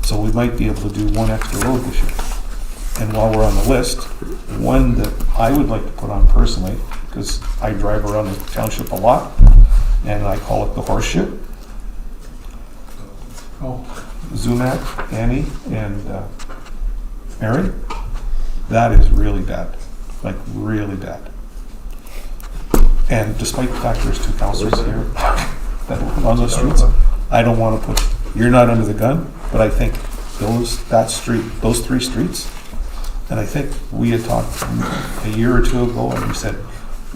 So we might be able to do 1 extra road this year And while we're on the list, one that I would like to put on personally, because I drive around the township a lot, and I call it the horseshoe. Oh, Zumak, Annie, and Mary. That is really bad, like really bad. And despite the fact there's two councillors here that live on those streets, I don't want to put, you're not under the gun, but I think those three streets, and I think we had talked a year or two ago, and you said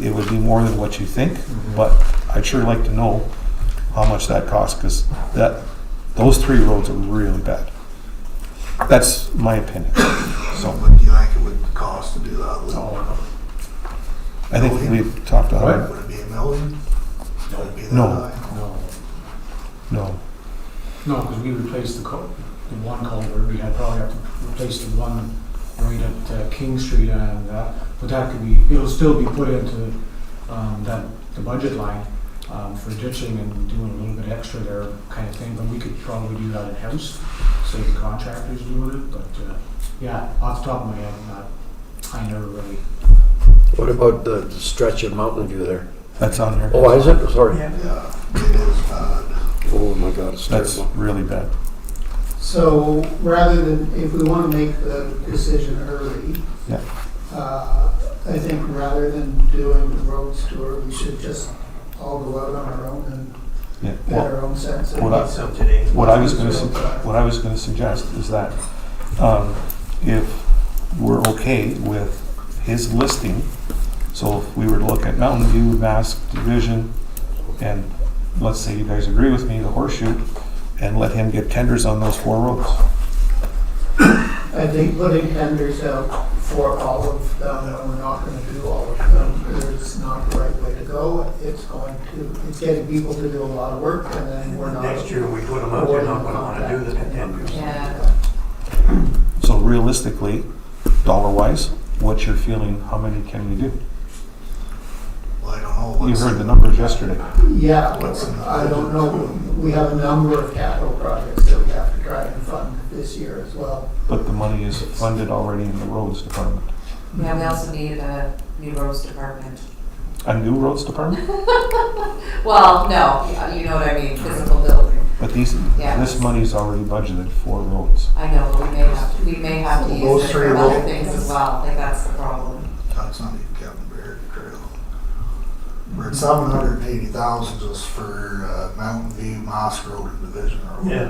it would be more than what you think, but I'd sure like to know how much that costs, because those three roads are really bad. That's my opinion. So What do you think it would cost to do that? I think we've talked about it. Would it be $1 million? Would it be that No. high? no. No, No, because we replaced the one culvert, we had probably have to replace the one right at King Street and that, but that could be, it'll still be put into the budget line for ditching and doing a little bit extra there kind of thing, but we could probably do that in-house, save the contractors doing it, but yeah, off the top of my head, I never really. What about the stretch of Mountain View there? that's on here. Oh, is it? Sorry. Yeah, it is bad. Oh my God, it's That's terrible. really bad. So rather than, if we want to make the decision early, Yeah. I think rather than doing the roads tour, we should just all go out on our own and Yeah. get Well, our own sense of What I- it. Some today. what I was going to suggest is that if we're okay with his listing, so if we were to look at Mountain View, Mask, Division, and let's say you guys agree with me, the horseshoe, and let him get tenders on those 4 roads. I think putting tenders out for all of them, and we're not going to do all of them, is not the right way to go. It's getting people to do a lot of work, and then we're not. Next year, we put them out, they're not gonna wanna do the tenders. Yeah. So realistically, dollar-wise, what's your feeling, how many can we do? Well, I don't know. You what's- heard the numbers yesterday. Yeah, I don't know. We have a number of capital projects that we have to try and fund this year as well. But the money is funded already in the roads department. Yeah, we also need a new roads department. A new roads department? Well, no, you know what I mean, physical building. But Yeah. this money's already budgeted for roads. I know, but we may have to Well, use those it three for other roads- things as well, like that's the problem. That's not even Kevin Baird Trail. We're at 780,000 just for Mountain View, Moss Road, and Division Road. Yeah.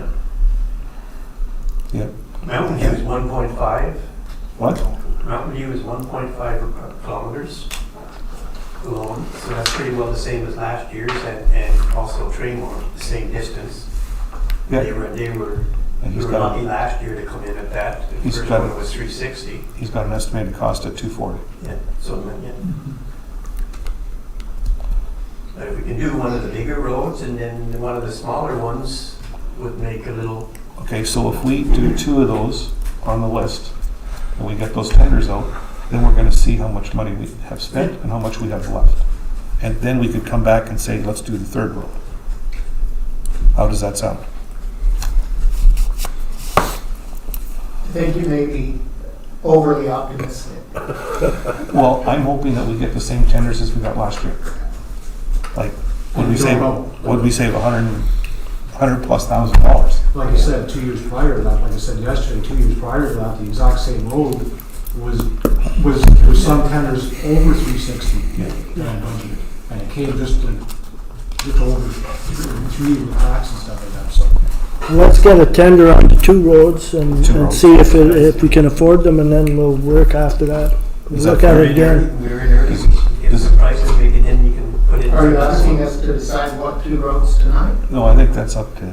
Yep. Mountain View is 1.5. What? Mountain View is 1.5 kilometers long, so that's pretty well the same as last year's, and also Traymore, the same distance. They Yeah, were and we he's were got, lucky last year to come in at that. The He's first got- one was 360. he's got an estimated cost at 240. Yeah, so, yeah. But if we can do one of the bigger roads and then one of the smaller ones would make a little, Okay, so if we do 2 of those on the list, and we get those tenders out, then we're gonna see how much money we have spent and how much we have left. And then we could come back and say, let's do the 3rd road. How does that sound? I think you may be overly optimistic. Well, I'm hoping that we get the same tenders as we got last year. Like, would we save, $100,000+? Like I said, 2 years prior to that, like I said yesterday, 2 years prior to that, the exact same road was some tenders over 360 Yeah. that I budgeted. And it came just over 3 with cracks and stuff like that, so. Let's get a tender on the 2 roads and, Two and roads. see if we can afford them, and then we'll work after that. We'll Is that look at fair? it again. we're in early, if Does- the prices make it in, you can put in. Are you asking us to decide what 2 roads tonight? No, I think that's up to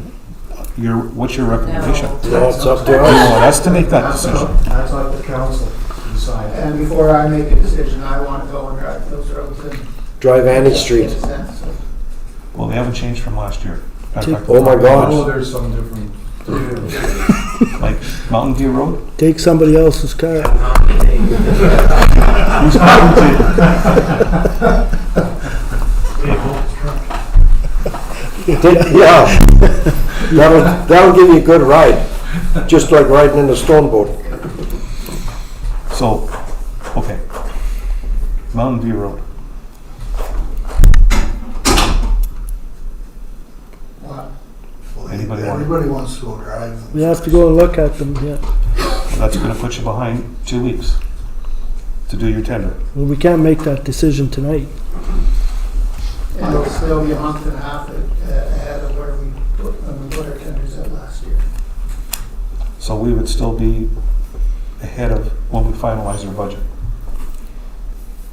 what's your recommendation? No, it's up to No, us. that's to make that decision. That's up to council to decide. And before I make a decision, I want to go and drive those roads and Drive Annie Street. get a sense of. Well, they haven't changed from last year. Matter of fact, Oh my Oh, gosh. there's some different. Like Mountain View Road? Take somebody else's car. Yeah. That'll give you a good ride. Just like riding in a stone boat. So, okay. Mountain View Road. What? Well, Anybody want- everybody wants to go drive. them. We have to go and look at them, yeah. That's gonna put you behind 2 weeks to do your tender. Well, we can't make that decision tonight. And it'll still be a month and a half ahead of where when we put our tenders out last year. So we would still be ahead of when we finalize our budget.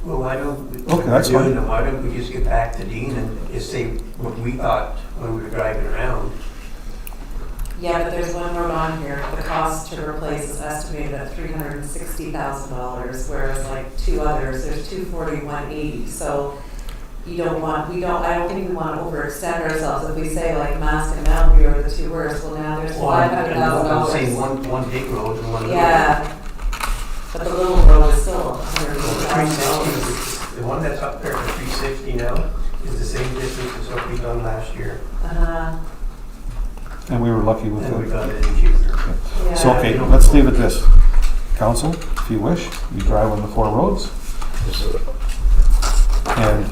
Well, why don't, Okay, that's if we're fine. doing it, why don't we just get back to Dean and just say what we thought when we were driving around? Yeah, but there's one road on here, the cost to replace is estimated at $360,000, whereas like two others, there's 240, 180, so I don't think we want to overextend ourselves if we say like Mask and Mountain View are the two worst, well now there's I'm saying $500,000. one big road and one little. Yeah, but the little road is still Well, the $180,000. 360, the one that's up there for 360 now is the same distance as what we done last year. And we were lucky with And we it. got it in cheaper. Yeah. So, okay, let's leave it this. Council, if you wish, you drive on the 4 roads and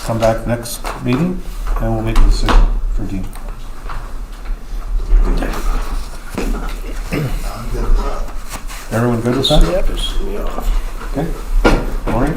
come back next meeting and we'll make a decision for Dean. I'm good with that. Everyone good with that? Pissing me off. Okay. Maureen?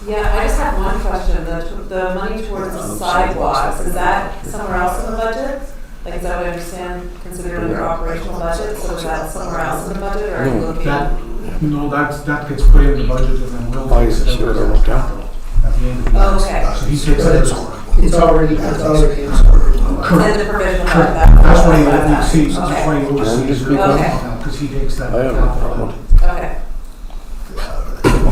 Yeah, I just have one question, the money towards the sidewalks, is that somewhere else in the budget? Like, is that what I understand, considered under operational budget, so is that somewhere else in the budget, or are you looking? No, that gets put in the budget and then we'll I fix it sure out don't as know. capital at the end of the year. Oh, okay. So he takes But it. it's already in And the provision of that. That's why you oversee, that's why you Okay. oversee, Okay. because he takes that. I have no problem. Okay.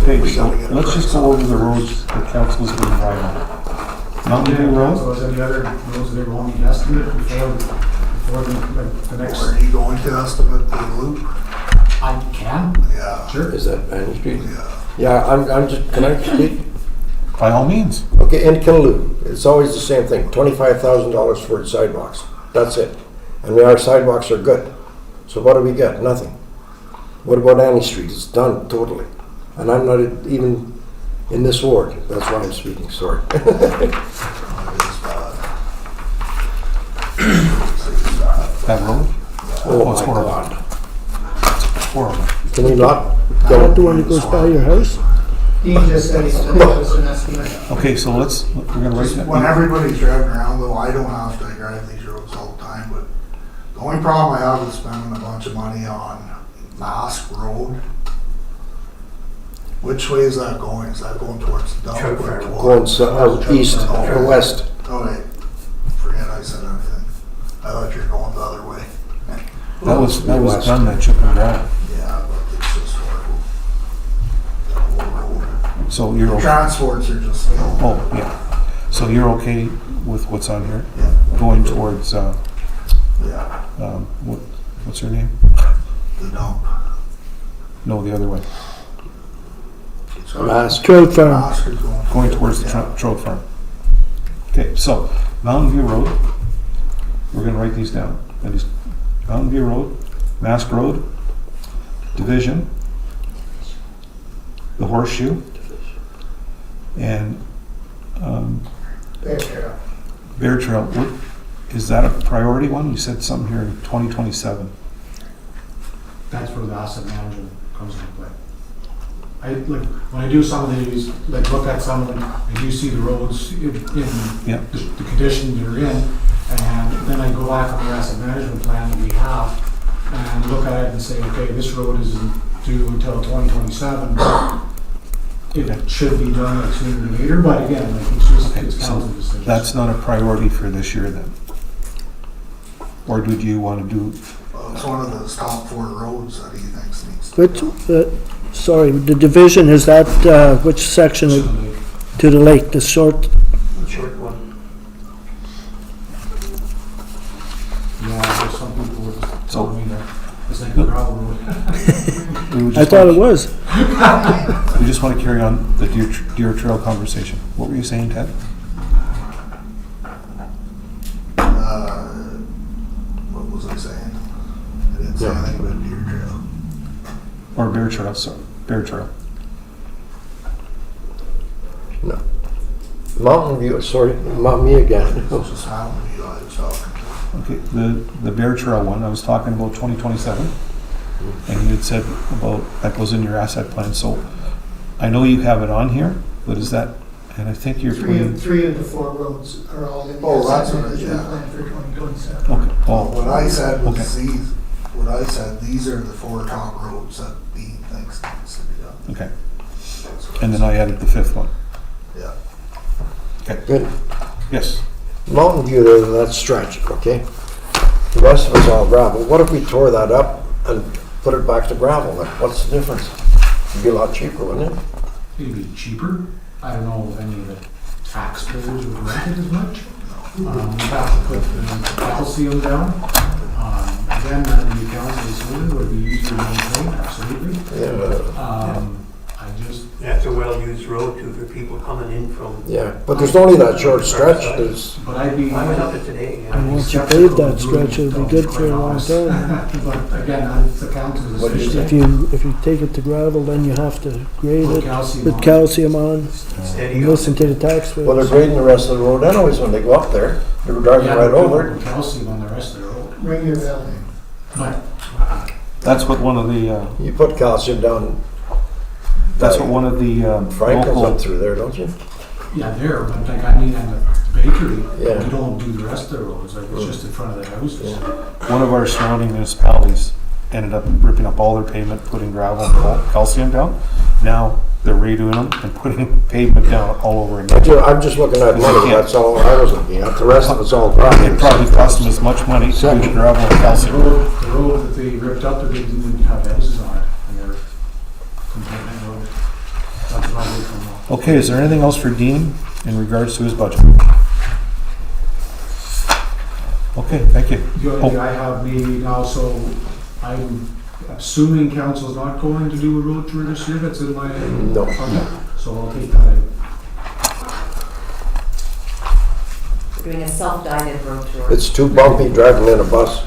Okay, so let's just go over the roads that council is going to drive on. Mountain View So Road, is any other roads that they want me to estimate before the next? Where are you going to estimate the loop? I can, Yeah, sure. Is that Main Street? yeah. Yeah, I'm just, can I speak? by all means. Okay, in Kinloop, it's always the same thing, $25,000 for sidewalks. That's it. And our sidewalks are good. So what do we get? Nothing. What about Annie Street? It's done totally. And I'm not even in this ward. That's why I'm speaking, sorry. It is bad. It's bad. That road, Oh it's my horrible. God. horrible. Can we not Is get that the one that goes by your house? Dean just said he's gonna give us an estimate. Okay, so we're gonna write that. When everybody's driving around, though, I don't have to drive these roads all the time, but the only problem I have is spending a bunch of money on Mask Road. Which way is that going? Is that going towards the dump Truck or farm. towards? going east or west? Oh, wait, forget I said anything. I thought you were going the other way. That was West. done, that chip and gravel. Yeah, but it's just horrible. The whole road. So you're, okay. Transports are just, Oh, yeah. So you're okay with what's on here? yeah, Going towards, yeah, what's her name? the dump. No, the other way. Mask. Trout Farm. Mask is Going towards the Trout Farm. Okay, so Mountain View Road, we're gonna write these down. That is Mountain View Road, Mask Road, Division, the Horseshoe, and Bear Trail. Bear Trail. Is that a priority one? You said something here in 2027. That's where the asset management comes into play. When I do some of these, look at some of them, I do see the roads in Yeah. the condition they're in, and then I go back on the asset management plan that we have and look at it and say, okay, this road isn't due until 2027. It should be done sooner than later, but again, it's just, Okay, it's so council decision. that's not a priority for this year then? Or do you want to do, Well, it's one of those top 4 roads that he thinks needs to Which, be done. sorry, the division, is that, which section So, to the lake, the short? The short one. yeah, there's some people who just So- told me that it's like a gravel road. we would I just thought want- it was. We just want to carry on the Deer Trail conversation. What were you saying, Ted? What was I saying? I didn't say anything about Deer Trail. Or Bear Trail, sorry. Bear Trail? Mountain View, sorry, not me again. This is how we I was talking. Okay, the Bear Trail one, I was talking about 2027. And you had said about, that goes in your asset plan, so I know you have it on here, but is that, and I think you're putting, Three of the 4 roads are all in Oh, the that's subdivision what it- yeah. plan for 2027. okay, Well, what I said was Okay. these, what I said, these are the 4 top roads that Dean thinks needs to be done. okay. That's what And then I added the 5th one. Yeah. Good. Yes. Mountain View there, that stretch, okay? The rest of it's all gravel. What if we tore that up and put it back to gravel? Like, what's the difference? It'd be a lot cheaper, wouldn't it? It'd be cheaper. I don't know if any of the taxpayers would rent it as much. We'd have to put the calcium down. Again, the council decision would be easier to maintain, absolutely. Yeah, I just, That's a well-used road too for people coming in from. yeah, but there's only that short stretch. There's, but I'd be. I went up it today. And once you pave that stretch, it'll be good for a long time. But again, that's the council's What did you decision. If you take it to gravel, then you have to grade Put it, calcium put on it. calcium on, Steady and on. listen to the taxpayers. well, they're grading the rest of the road anyways when they go up there. They were driving Yeah, right but over it. put calcium on the rest of the road. Ring your bell. But That's what one of the, You put calcium down, that's what one of the Frank goes up local, through there, don't you? yeah, there, but like I mean, on the bakery, Yeah. you don't do the rest of the roads, like it's just in front of the houses. one of our surrounding municipalities ended up ripping up all their pavement, putting gravel and calcium down. Now they're redoing them and putting pavement down all over again. I'm just looking at money, that's all I was looking at. The rest of it's all gravel. It probably cost them as much money to do the gravel and The calcium. road that they ripped up, they didn't even have houses on it, and they're complaining road. That's probably from, Okay, is there anything else for Dean in regards to his budget? Okay, thank you. the only thing I have maybe now, so I'm assuming council's not going to do a road tour this year, that's in my. No. Okay, so I'll take that out. We're doing a self-guided road tour. It's too bumpy driving in a bus.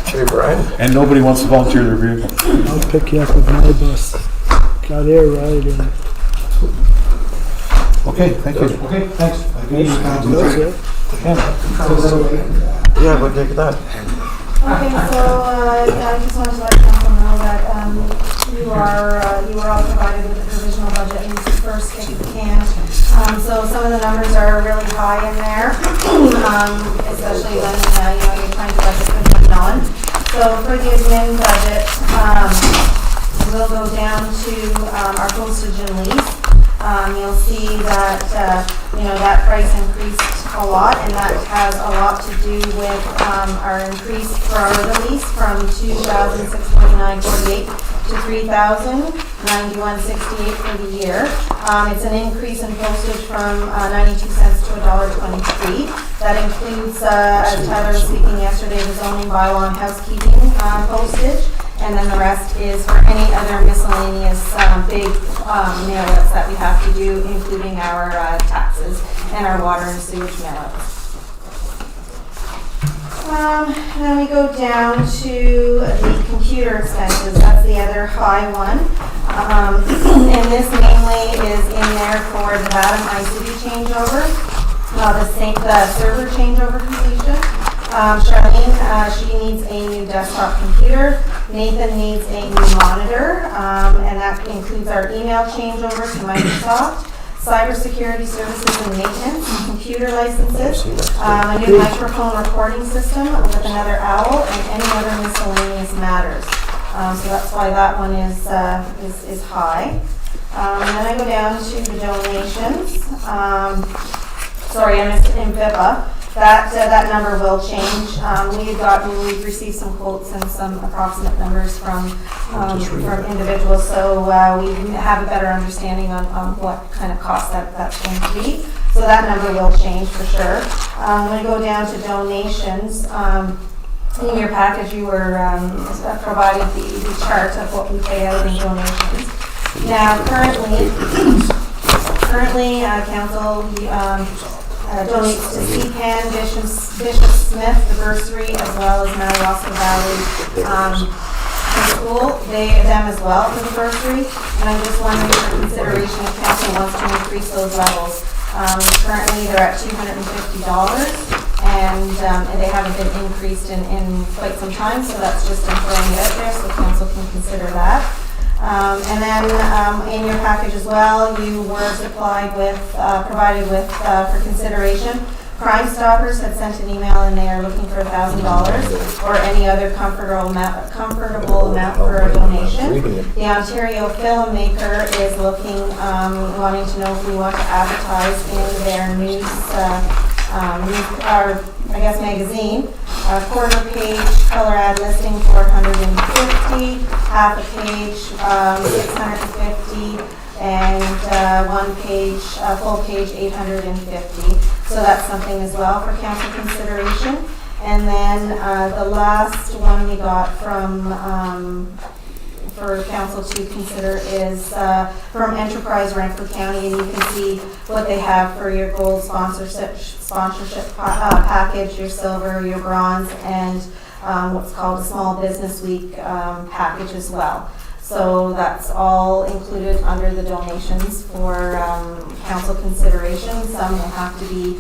Hey, Brian? And nobody wants to volunteer their vehicle. I'll pick you up with my bus. Got air ride in it. Okay, thank you. Okay, thanks. Good evening, council. That's it. Yeah, we'll take that. Okay, so I just wanted to let council know that you are all provided with the provisional budget and first if you can. So some of the numbers are really high in there, especially when you're trying to let this put on. So for the admin budget, we'll go down to our postage and lease. You'll see that that price increased a lot, and that has a lot to do with our increase for the lease from $2,649.48 to $3,091.68 for the year. It's an increase in postage from 92 cents to $1.23. That includes, as Tyler was speaking yesterday, the zoning bylaw and housekeeping postage. And then the rest is for any other miscellaneous big mail-outs that we have to do, including our taxes and our water and sewage mail-outs. Then we go down to the computer expenses. That's the other high one. And this mainly is in there for the Vadim ICD changeover, the server changeover completion. Charlene, she needs a new desktop computer. Nathan needs a new monitor, and that includes our email changeover to Microsoft, cybersecurity services and maintenance, computer licenses, a new microphone recording system with another owl, and any other miscellaneous matters. So that's why that one is high. And then I go down to the donations. Sorry, I missed in BIPA. That number will change. We've received some quotes and some approximate numbers from individuals, so we have a better understanding on what kind of cost that's going to be. So that number will change for sure. I'm going to go down to donations. In your package, you were provided the chart of what we pay out in donations. Now, currently, council donates to CPAN, Bishop Smith, the bursary, as well as Madawaska Valley School, them as well for the bursary, and I'm just wondering for consideration if council wants to increase those levels. Currently, they're at $250, and they haven't been increased in quite some time, so that's just I'm throwing it out there so council can consider that. And then in your package as well, you were supplied with, provided with, for consideration, Crime Stoppers had sent an email and they are looking for $1,000 or any other comfortable amount for a donation. The Ontario Filmmaker is looking, wanting to know if we want to advertise in their news, magazine. A quarter page color ad listing for $150, half a page $650, and one page, full page $850. So that's something as well for council consideration. And then the last one we got from for council to consider is from Enterprise Renfrew County, and you can see what they have for your gold sponsorship package, your silver, your bronze, and what's called a Small Business Week package as well. So that's all included under the donations for council consideration. Some will have to be,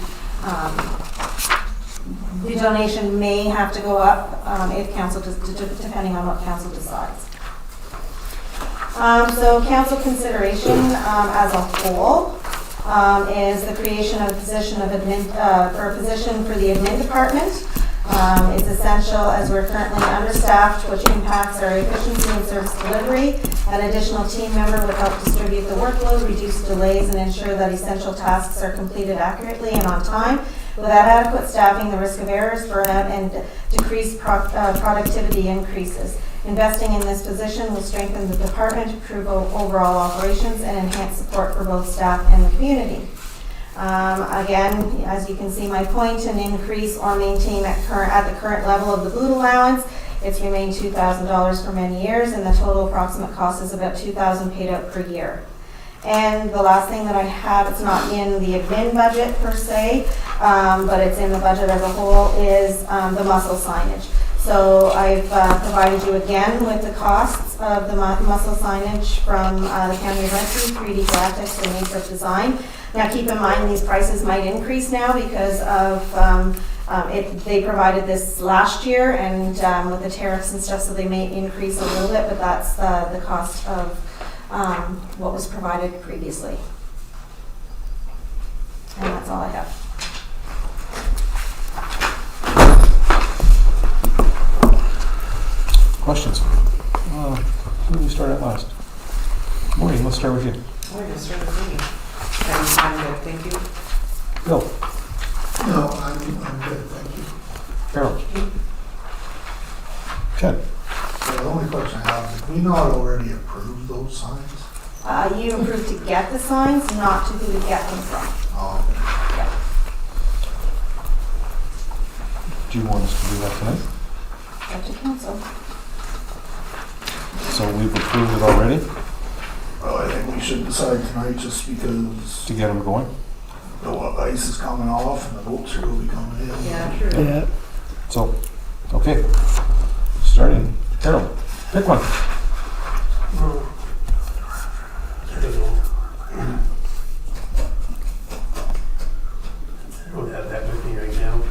the donation may have to go up if council, depending on what council decides. So council consideration as a whole is the creation of a position of for the admin department. It's essential as we're currently understaffed, which impacts our efficiency and service delivery. An additional team member would help distribute the workload, reduce delays, and ensure that essential tasks are completed accurately and on time. Without adequate staffing, the risk of errors, burnout, and decreased productivity increases. Investing in this position will strengthen the department, improve overall operations, and enhance support for both staff and the community. Again, as you can see my point, an increase or maintain at the current level of the boot allowance. It's remained $2,000 for many years, and the total approximate cost is about $2,000 paid out per year. And the last thing that I have, it's not in the admin budget per se, but it's in the budget as a whole, is the muscle signage. So I've provided you again with the costs of the muscle signage from the County of Renfrew, 3D graphics and Nature Design. Now keep in mind these prices might increase now because of they provided this last year, and with the tariffs and stuff, so they may increase a little bit, but that's the cost of what was provided previously. And that's all I have. Questions? Who do we start at last? Maureen, let's start with you. Oh, you're gonna start with me. I'm good, thank you. Bill. No, I'm good, thank you. Carol. Ken. The only question I have is, did we not already approve those signs? You approved to get the signs, not to who to get them from. Oh, Do you want us to do that tonight? Up to council. So we've approved it already well, I think we should decide tonight just because to get them going? the ice is coming off and the boats are going to be coming in. Yeah, true. Yeah. So, okay. Starting. Carol, pick one. I don't know. I don't have that with me right now.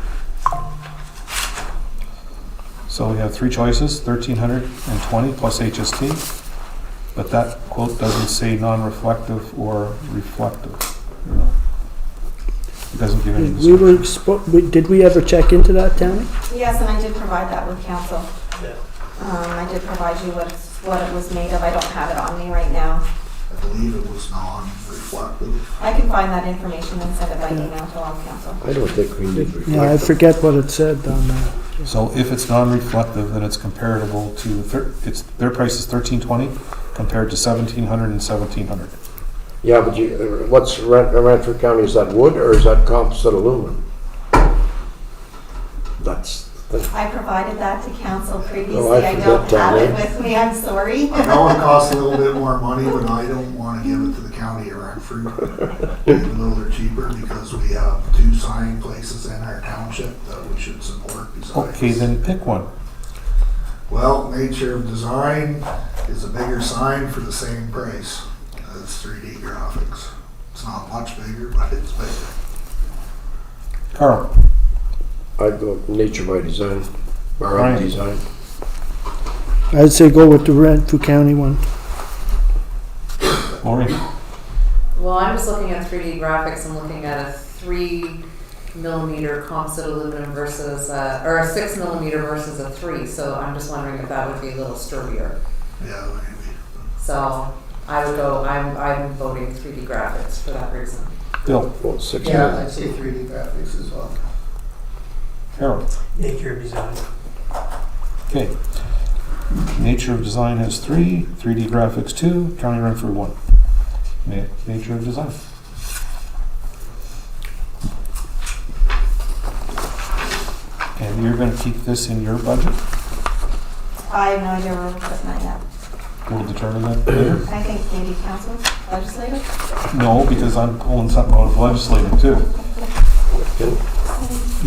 So we have three choices, 1,320 plus HST, but that quote doesn't say non-reflective or reflective. It doesn't give any description. Did we ever check into that, Tammy? Yes, and I did provide that with council. Yeah. I did provide you with what it was made of. I don't have it on me right now. I believe it was non-reflective. I can find that information and send it by email to all council. I don't think we need Yeah, I reflective. forget what it said on that. So if it's non-reflective, then it's comparable to, their price is 1,320 compared to 1,700 and 1,700. Yeah, but what's Renfrew County, is that wood or is that composite aluminum? I provided that to council previously. Oh, I I don't forget have that, it with me, I'm sorry. I know it costs a little bit more money, but I don't want to give it to the county of Renfrew, even though they're cheaper, because we have 2 sign places in our township that we should support besides. Okay, then pick one. Well, Nature of Design is a bigger sign for the same price as 3D Graphics. It's not much bigger, but it's bigger. Carl? I'd go Nature by Design, or Right. Design. I'd say go with the Renfrew County one. Maureen? Well, I'm just looking at 3D graphics and looking at a 3mm composite aluminum versus, or a 6mm versus a 3. So I'm just wondering if that would be a little sturdier. Yeah, maybe. So I would go, I'm voting 3D graphics for that reason. Bill? Well, 6 Yeah, I'd say 3D graphics as well. Harold? Nature of Design. Okay. Nature of Design has 3, 3D Graphics 2, County Renfrew 1. Nature of Design. And you're gonna keep this in your budget? I have no idea where we're putting that yet. We'll determine that later. I think maybe council, legislative? No, because I'm pulling something out of legislative too.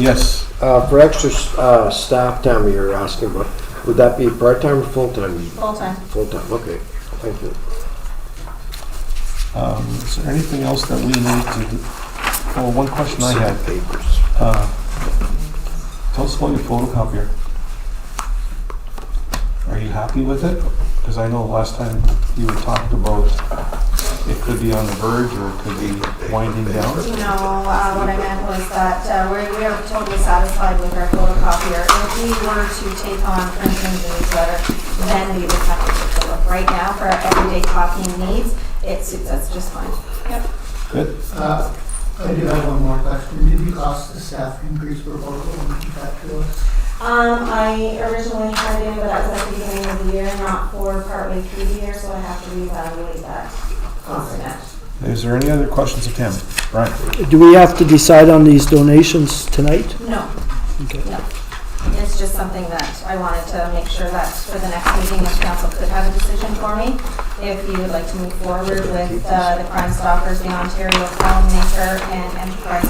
Yes, For extra staff time you're asking about, would that be part-time or full-time? Full-time. Full-time, okay, thank you. is there anything else that we need to do? Oh, one question I had. Papers. Tell us about your photocopier. Are you happy with it? Because I know last time you were talking about it could be on the verge or it could be winding down. No, what I meant was that we are totally satisfied with our photocopier. If we were to take on printing newsletter, then we would have to take a look. Right now, for our everyday copying needs, it suits us just fine. Yep. Good. I do have one more question. Did you cost the staff increase proposal when you got to us? I originally had it in, but that was at the beginning of the year, not for partway through the year, so I have to reevaluate that cost next. Is there any other questions of Tim? Brian? Do we have to decide on these donations tonight? No, Okay. no. It's just something that I wanted to make sure that for the next meeting, if council could have a decision for me. If you would like to move forward with the Crime Stoppers, the Ontario Filmmaker, and Enterprise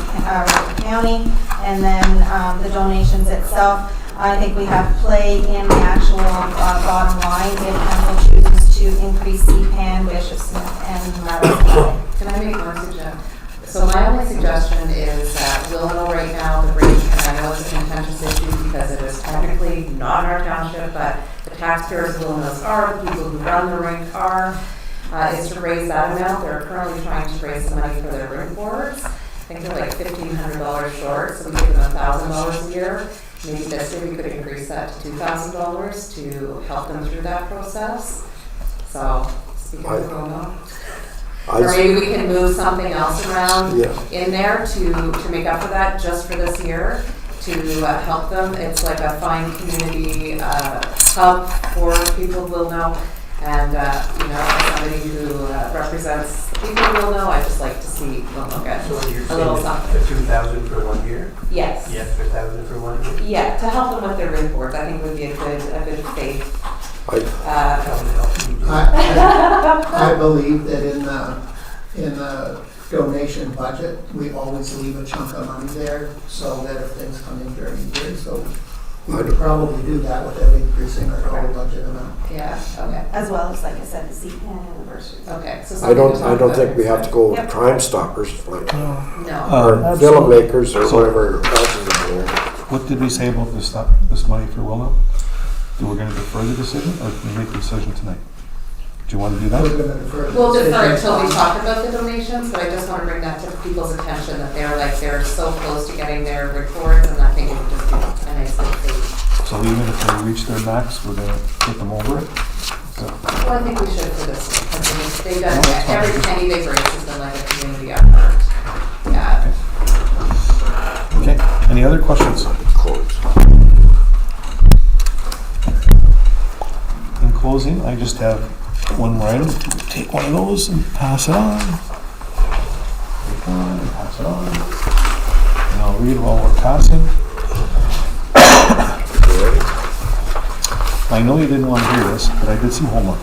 County, and then the donations itself, I think we have play in the actual bottom line if council chooses to increase CPAN, Bishop Smith, and Rattlesnake. Can I make one suggestion? So my only suggestion is that we'll know right now the rate, and I know it's a contentious issue because it is technically not in our township, but the taxpayers will know are, the people who run the rink are, is to raise that amount. They're currently trying to raise the money for their rink boards. I think they're like $1,500 short, so we give them $1,000 a year. Maybe this year we could increase that to $2,000 to help them through that process. So, speaking of Roma. Or maybe we can move something else around in there to make up for that just for this year to help them. It's like a fine community hub for people who will know. And, as somebody who represents people who will know, I just like to see them look at So you're a little saying something. the 2,000 for 1 year? Yes. Yes, for 1,000 for 1 year? Yeah, to help them with their rink boards, I think would be a good faith. I believe that in the donation budget, we always leave a chunk of money there so that if things come in during the year, so we would probably do that without increasing our total budget amount. Yeah, okay. As well as, like I said, the CPAN anniversaries. Okay, so I don't think we have to go with Yep. Crime Stoppers, like, No. or Absolutely. filmmakers or whatever else is in there. What did we say about this money for Willow? We're going to defer the decision or can we make the decision tonight? Do you want to do that? We're gonna defer the We'll defer decision. until we talk about the donations, but I just want to bring that to people's attention that they're so close to getting their reports, and I think it would just be a nice little thing. So even if they reach their max, we're going to get them over it? So, Well, I think we should for this one, because they've done, No, that's fine. every penny they've raised has been like a community effort. Yeah. okay, any other questions? In closing, I just have one more item. Take one of those and pass it on. Take one and pass it on. And I'll read while we're passing. I know you didn't want to hear this, but I did some homework.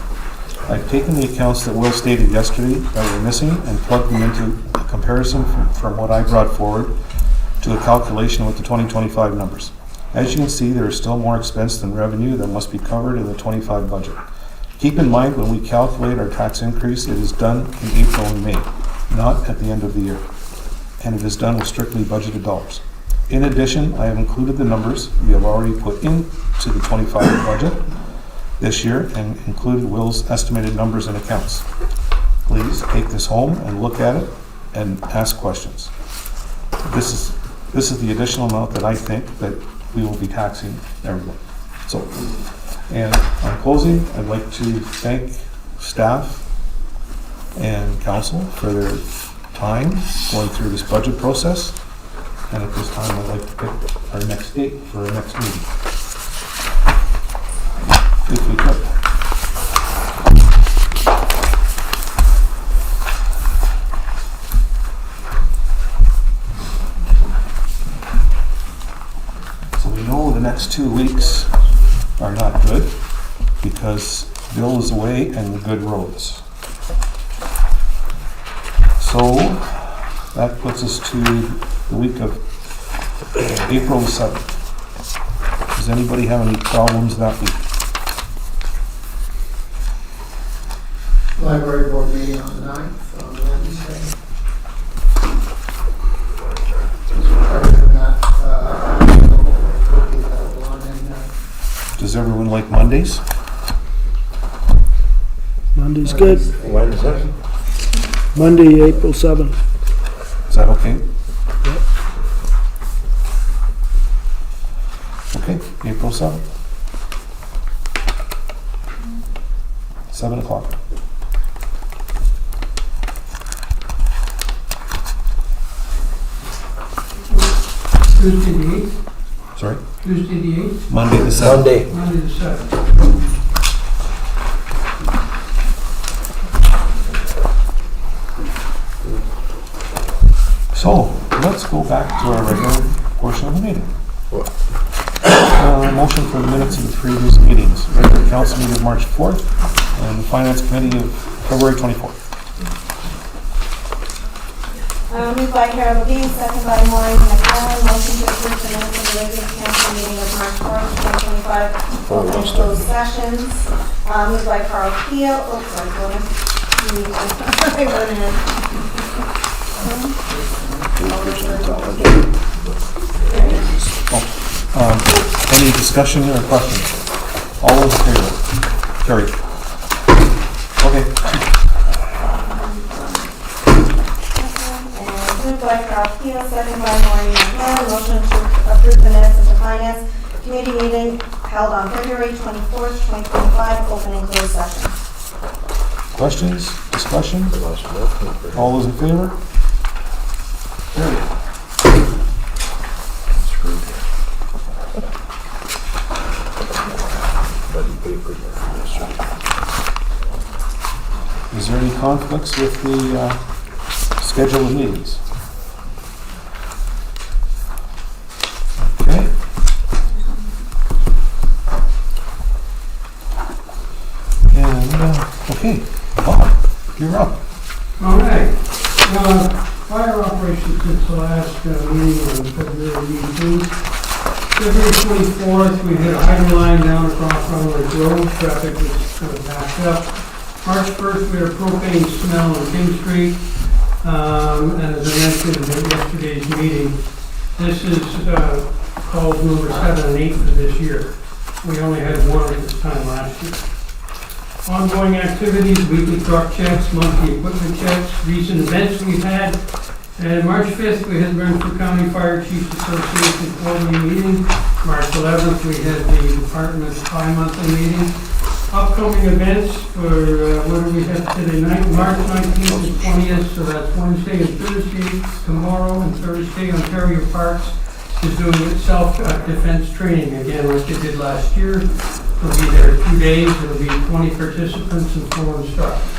I've taken the accounts that Will stated yesterday that were missing and plugged them into a comparison from what I brought forward to a calculation with the 2025 numbers. As you can see, there is still more expense than revenue that must be covered in the 25 budget. Keep in mind, when we calculate our tax increase, it is done in April and May, not at the end of the year. And it is done with strictly budgeted dollars. In addition, I have included the numbers we have already put into the 25 budget this year and included Will's estimated numbers and accounts. Please take this home and look at it and ask questions. This is the additional amount that I think that we will be taxing everyone. So, and on closing, I'd like to thank staff and council for their time going through this budget process. And at this time, I'd like to pick our next date for our next meeting. If we could. So we know the next 2 weeks are not good because Bill is away and good roads. So that puts us to the week of April 7th. Does anybody have any problems that week? Library board meeting on the 9th, on Wednesday. Other than that, Does everyone like Mondays? Monday's good. When is that? Monday, April 7th. Is that okay? Okay, April 7th. 7 o'clock. Tuesday the 8th, Sorry? Tuesday the 8th, Monday the 7th. Monday. Monday the 7th. So, let's go back to our regular portion of the meeting. What? Motion for the minutes of the previous meetings. Regular council meeting of March 4th and the finance committee of February 24th. Moved by Carol Levine, second by Maureen McClellan, motion to approve the minutes of the regular council meeting of March 4th, 2025, open and closed sessions. Moved by Carl Keel, sorry, go ahead. Any discussion or questions? All those in favor? Carried. Okay. Moved by Carl Keel, second by Maureen McClellan, motion to approve the minutes of the finance committee meeting held on February 24th, 2025, open and closed session. Questions? Discussion? All those in favor? Carried. Is there any conflicts with the schedule of meetings? Okay. And, okay, Bob, you're up. All right. Fire operations since the last meeting on February 18th. February 24th, we had a hydro line down across Runway Road. Traffic was backed up. March 1st, we had a propane smell on King Street. And as I mentioned in yesterday's meeting, this is called number 7 and 8 for this year. We only had one at this time last year. Ongoing activities, weekly truck checks, monthly equipment checks, recent events we've had. And March 5th, we had the Brantford County Fire Chiefs Association quarterly meeting. March 11th, we had the department's bi-monthly meeting. Upcoming events for, what do we have today night? March 19th and 20th, so that's Wednesday and Thursday. Tomorrow and Thursday, Ontario Parks is doing its self-defense training again like they did last year. It'll be there 2 days. It'll be 20 participants and 4 instructors.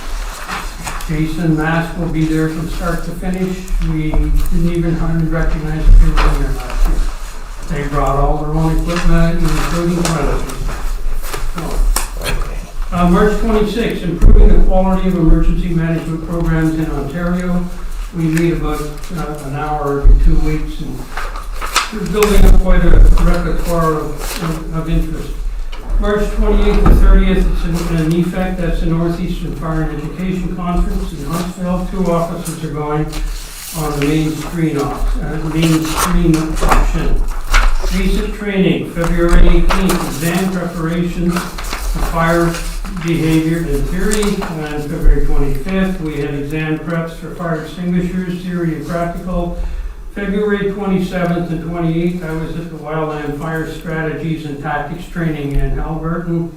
Jason Mask will be there from start to finish. We didn't even hardly recognize that they were in there last year. They brought all their own equipment, including toiletries. March 26th, improving the quality of emergency management programs in Ontario. We meet about an hour every 2 weeks and We're building up quite a repertoire of interest. March 28th to 30th, it's in NEFAC, that's the Northeastern Fire and Education Conference in Huntsville. 2 officers are going on the mainstream option. Recent training, February 18th, exam preparations for fire behavior and theory. And February 25th, we had exam preps for fire extinguishers, theory and practical. February 27th and 28th, I was at the Wildland Fire Strategies and Tactics Training in Halberton.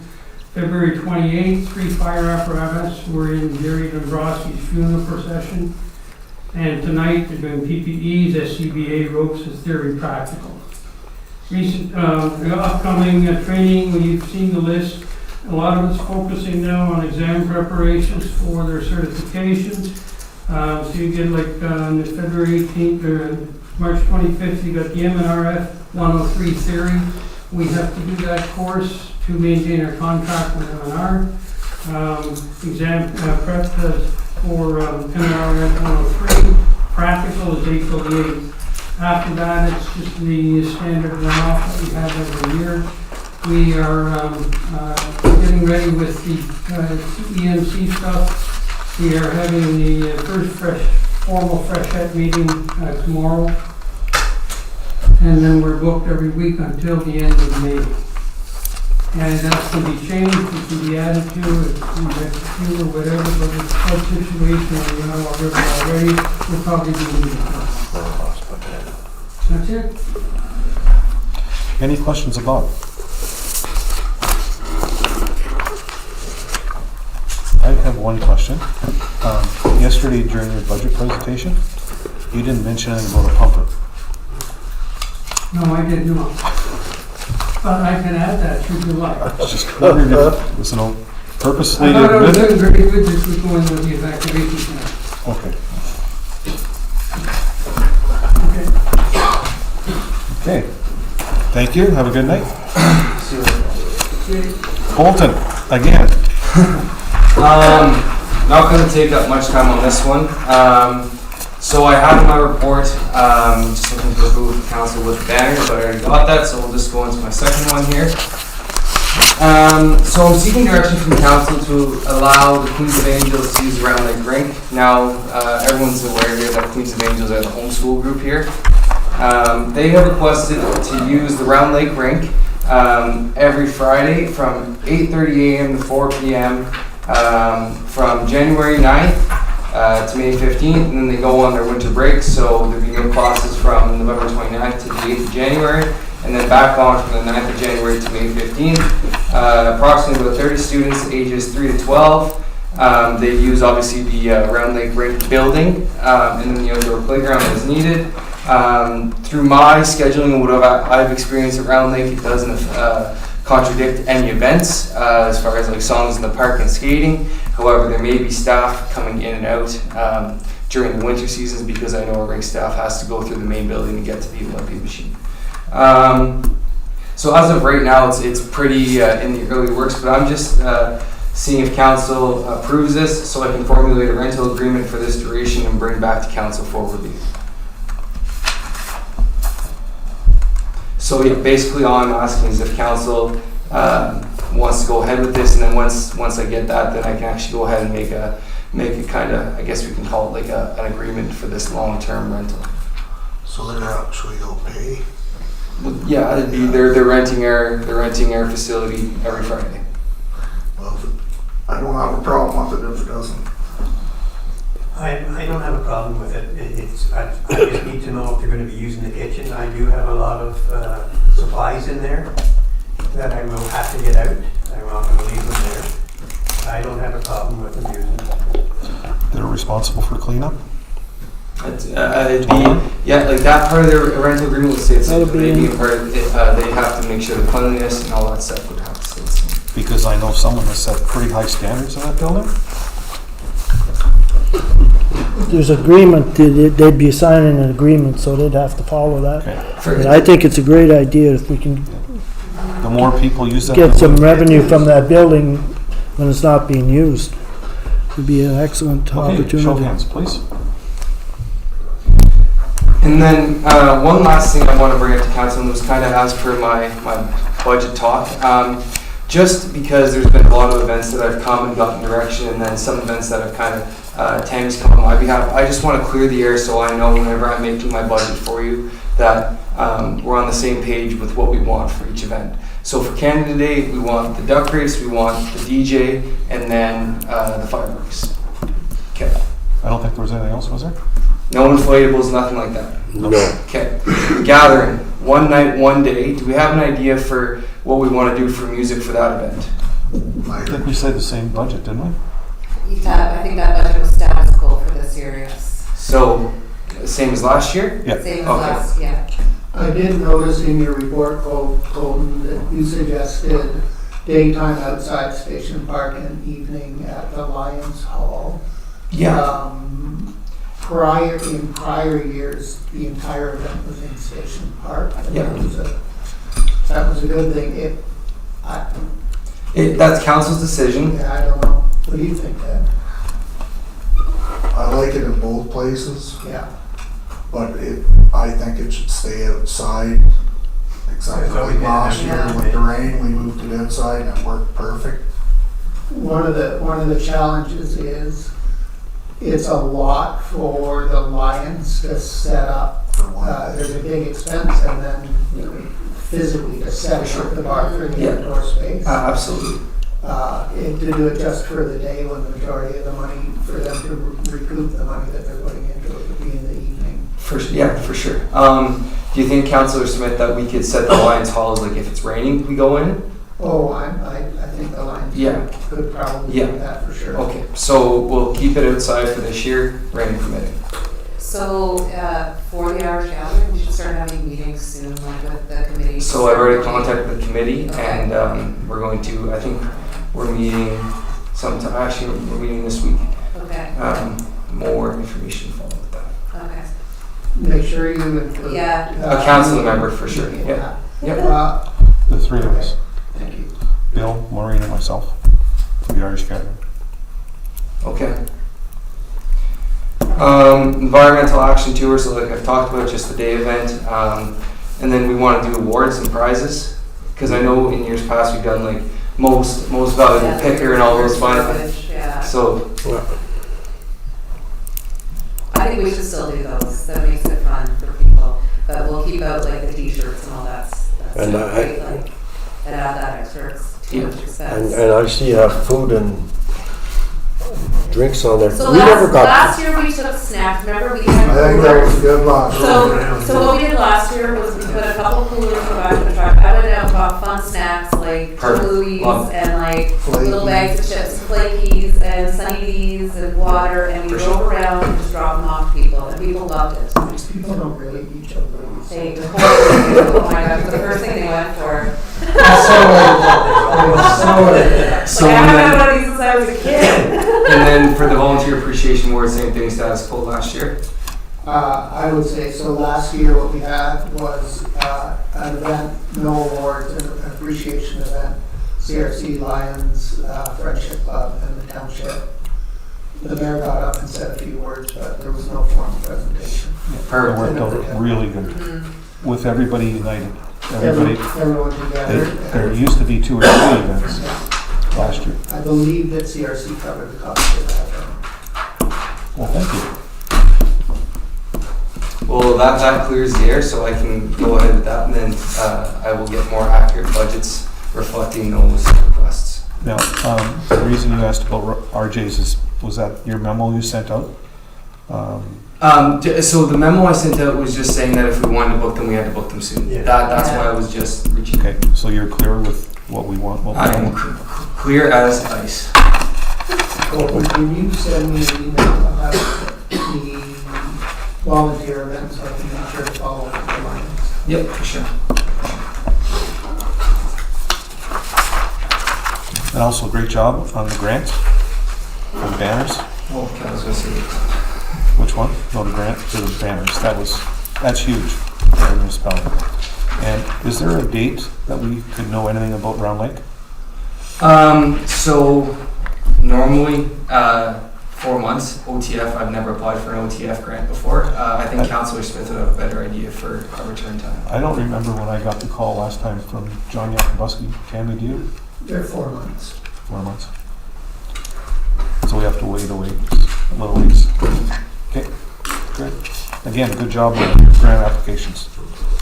February 28th, 3 fire apparatus were in Jerry Dombrowski's funeral procession. And tonight, they're doing PPEs, SCBA ropes, and theory practical. Recent upcoming training, we've seen the list. A lot of it's focusing now on exam preparations for their certifications. So you get like on February 18th or March 25th, you got the MNRF 103 theory. We have to do that course to maintain our contract with MNR. Exam prep for MNRF 103. Practical is April 8th. After that, it's just the standard runoff that we have every year. We are getting ready with the EMC stuff. We are having the first formal Freshette meeting tomorrow. And then we're booked every week until the end of May. And that can be changed, it can be added to, it can be executed or whatever, but it's a situation where we know already, we'll probably be needing it. That's it. Any questions of Bob? I have one question. Yesterday during your budget presentation, you didn't mention anything about a pumper. No, I did not. But I can add that should you like. I was just wondering if, listen, purposely I thought I was admitted. doing very good this week going with the evacuation plan. Okay. Okay. Okay. Thank you. Have a good night. Bolton, again. Not going to take up much time on this one. So I have my report, just looking to approve the council with the banner, but I already got that, so we'll just go into my second one here. So I'm seeking direction from council to allow the Queens of Angels to use the Round Lake Rink. Now, everyone's aware here that Queens of Angels are the homeschool group here. They have requested to use the Round Lake Rink every Friday from 8:30 a.m. to 4 p.m. From January 9th to May 15th, and then they go on their winter break, so there'll be no classes from November 29th to the 8th of January, and then back on from the 9th of January to May 15th. Approximately about 30 students ages 3 to 12. They use obviously the Round Lake Rink building, and then the outdoor playground as needed. Through my scheduling and what I've experienced at Round Lake, it doesn't contradict any events as far as like songs in the park and skating. However, there may be staff coming in and out during the winter seasons because I know our rink staff has to go through the main building to get to the Olympia machine. So as of right now, it's pretty in the early works, but I'm just seeing if council approves this so I can formulate a rental agreement for this duration and bring back to council for review. So yeah, basically all I'm asking is if council wants to go ahead with this, and then once I get that, then I can actually go ahead and make a kind of, I guess we can call it like an agreement for this long-term rental. So they're actually gonna pay? Yeah, it'd be they're renting our facility every Friday. Well, I don't have a problem with it if it doesn't. I don't have a problem with it. I just need to know if they're going to be using the kitchen. I do have a lot of supplies in there that I will have to get out. I'm not going to leave them there. I don't have a problem with them using them. They're responsible for cleanup? It'd be, yeah, like that part of their rental agreement would say it's That'll be a part of it, they have to make sure the cleanliness and all that stuff would have to stay the same. Because I know someone has set pretty high standards in that building. There's agreement, they'd be signing an agreement, so they'd have to follow that. Okay. And I think it's a great idea if we can The more people use that get some building- revenue from that building when it's not being used. It'd be an excellent Okay, show of opportunity. hands, please. And then one last thing I want to bring up to council, and it was kind of as per my budget talk. Just because there's been a lot of events that I've come and gotten direction, and then some events that have kind of Tammy's come on my behalf. I just want to clear the air so I know whenever I'm making my budget for you that we're on the same page with what we want for each event. So for Canada Day, we want the duck race, we want the DJ, and then the fireworks. Okay. I don't think there was anything else, was there? No inflatables, nothing like that. No. Okay. Gathering, one night, one day. Do we have an idea for what we want to do for music for that event? I think we said the same budget, didn't we? I think that budget was status quo for this year, yes. So, same as last year? Yeah. Same as Okay. last, yeah. I did notice in your report, Colton, that you suggested daytime outside Station Park and evening at the Lions Hall. In prior years, the entire event was in Station Park. And Yeah. that was a good thing. That's council's decision. I don't know. What do you think, Ted? I like it in both places, Yeah. but I think it should stay outside. Exactly That's what we like did last in year the with the rain, we moved it inside and it worked perfect. One of the challenges is it's a lot for the Lions to set up. For one. There's a big expense, and then physically to set up the bar for the Yeah. outdoor space. Absolutely. And to do it just for the day when the majority of the money, for them to recoup the money that they're putting into it would be in the evening. For sure. Do you think, Councillor Smith, that we could set the Lions Halls, like if it's raining, we go in? Oh, I think the Lions Yeah. could probably Yeah. do that for sure. Okay, so we'll keep it outside for this year, rain permitting. So, 40 hours gathering, we should start having meetings soon, like with the committee. So I've already contacted the committee, Okay. and we're going to, I think we're meeting sometime, actually, we're meeting this week. Okay, More information follow with that. okay. Make sure you include. Yeah. A council member for sure, yeah. Yep. The three of us, Thank you. Bill, Maureen, and myself, for the Irish Gathering. Okay. Environmental action tour, so like I've talked about, just the day event. And then we want to do awards and prizes, because I know in years past we've done like most valuable Yeah, picker and all those fun. garbage, yeah. So I think we should still do those, that makes it fun for people, but we'll keep out like the t-shirts and all that's And great, like, and add that extra 200%. And I see you have food and drinks on there. So We never got. last year we took snacks, remember we I had think that was coolers? a good last year. So what we did last year was we put a couple coolers in the back of the truck, I went out and bought fun snacks like Perfect. Love Blueies it. and like little Flakies. bags of chips, Flakies and Sunny D's and water, and we For drove around and just dropped them off to people, and people loved it. People don't really eat chocolates. They, oh my god, it was the first thing they went for. So Like, I and haven't then, had one of these since I was a kid. and then for the volunteer appreciation award, same thing, status quo last year. I would say, so last year what we had was an event, no awards, an appreciation event, CRC Lions, Friendship Club, and the Township. The mayor got up and said a few words, but there was no formal presentation. It Perfect. worked out really good, Mm-hmm. with everybody united. Everybody, Everyone together. there used to be 2 or 3 events last year. I believe that CRC covered the cost of that. Well, thank you. Well, that clears the air, so I can go ahead with that, and then I will get more accurate budgets reflecting those requests. Now, the reason you asked about RJ's was that your memo you sent out? So the memo I sent out was just saying that if we wanted to book them, we had to book them soon. Yeah. That's why I was just reaching. Okay, so you're clear with what we want? What we I am want? clear as ice. Colton, can you send me an email about the volunteer event so I can make sure to follow up with the Lions? Yep, for sure. And also, great job on the grant, for the banners. Okay, I was gonna say. Which one? No, the grant for the banners. That's huge for our municipality. And is there a date that we could know anything about Round Lake? So normally 4 months. OTF, I've never applied for an OTF grant before. I think Councillor Smith would have a better idea for a return time. I don't remember when I got the call last time from John Yakubuski. Tammy, do you? They're 4 months. 4 months. So we have to wait a little ways. Okay, great. Again, good job with your grant applications.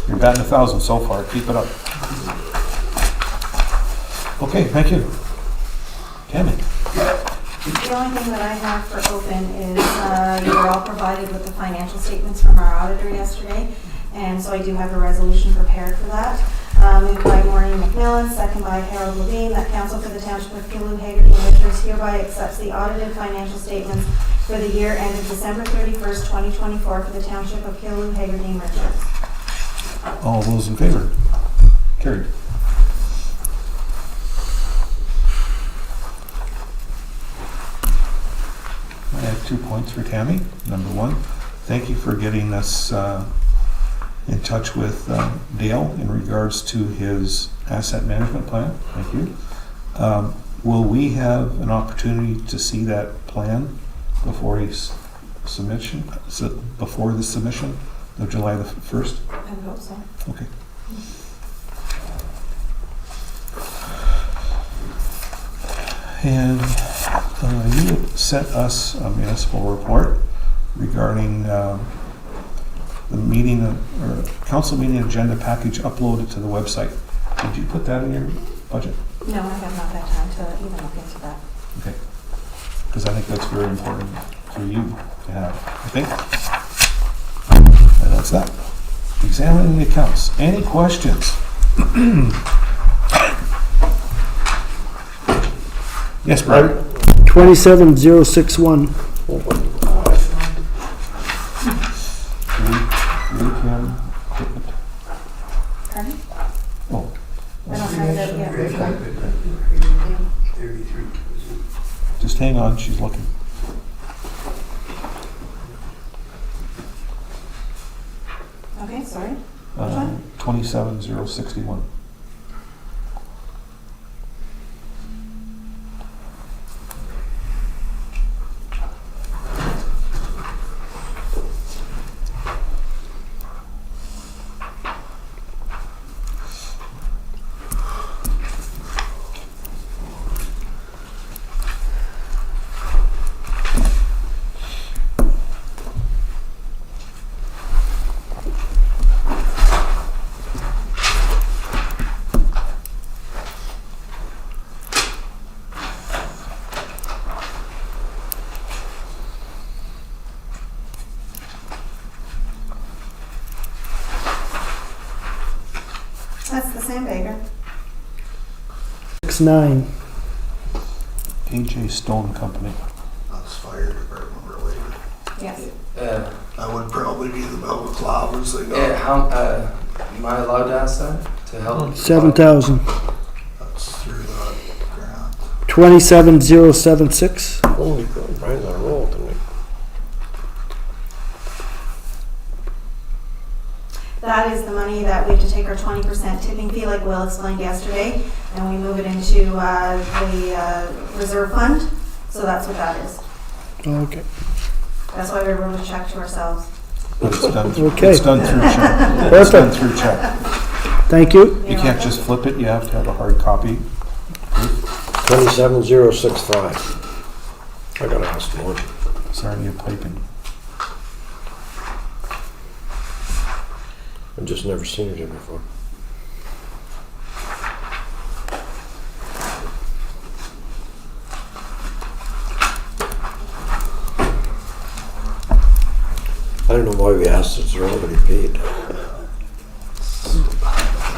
You're batting 1,000 so far. Keep it up. Okay, thank you. Tammy? The only thing that I have for open is you were all provided with the financial statements from our auditor yesterday, and so I do have a resolution prepared for that. Moved by Maureen McMillan, second by Harold Levine, that council for the Township of Keeloo, Hagerty, and Richards hereby accepts the audited financial statements for the year ended December 31st, 2024 for the Township of Keeloo, Hagerty, and Richards. All those in favor? Carried. I have 2 points for Tammy. Number one, thank you for getting us in touch with Dale in regards to his asset management plan. Thank you. Will we have an opportunity to see that plan before his submission, before the submission of July the 1st? I would hope so. Okay. And you sent us a municipal report regarding the meeting or council meeting agenda package uploaded to the website. Did you put that in your budget? No, I have not had time to even look into that. Okay. Because I think that's very important for you to have, I think. And that's that. Examining the accounts. Any questions? Yes, Brad? 27061. Pardon? Oh, I don't have that yet. 33. just hang on, she's looking. Okay, sorry. Which one? 27061. That's the Sandbagger. 69. AJ Stone Company. That's fire department related. Yes. That would probably be the balaclavas they Yeah, got. how, am I allowed to ask that to help? 7,000. That's through the grant. 27076. Holy God, Brian's on a roll tonight. That is the money that we have to take our 20% tipping fee, like Will explained yesterday, and we move it into the reserve fund. So that's what that is. Okay. That's why we wrote a check to ourselves. But it's done through, Okay. it's done through check. It's done through check. Thank you. You can't just flip it, you have to have a hard copy. 27065. I gotta ask more. Sarnia Piping. I've just never seen it here before. I don't know why we asked if they're already paid.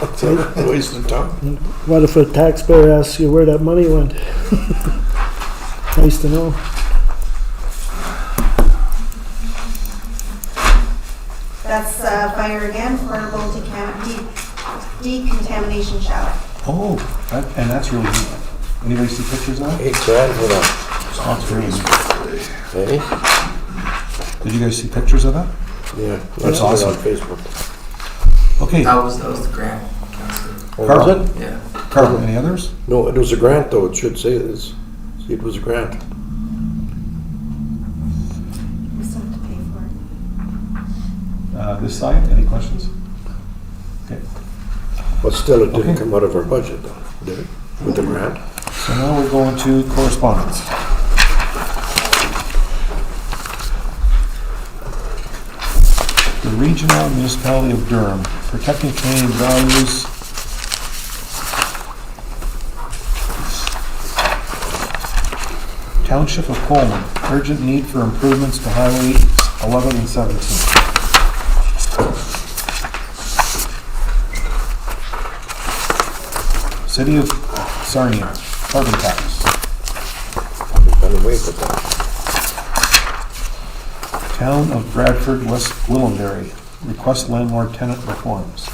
It's a waste of time. What if a taxpayer asks you where that money went? Nice to know. That's fire again, portable decontamination shower. Oh, and that's really neat. Anybody see pictures of that? $8,000 for that. That's really neat. Hey? Did you guys see pictures of that? Yeah, That's I saw it awesome. on Facebook. Okay, That was the grant, Councillor. Oh, Carl. was it? Yeah. Carl, any others? No, it was a grant though, it should say this. See, it was a grant. this side. Any questions? Okay. But still, it didn't Okay. come out of our budget though, did it? With the grant? So now we're going to correspondence. The Regional Municipality of Durham, protecting Canadian values. Township of Coleman, urgent need for improvements to Highway 11 and 17. City of Sarnia, carbon tax. Done away with that. Town of Bradford, West Willenberry, request landlord tenant reforms.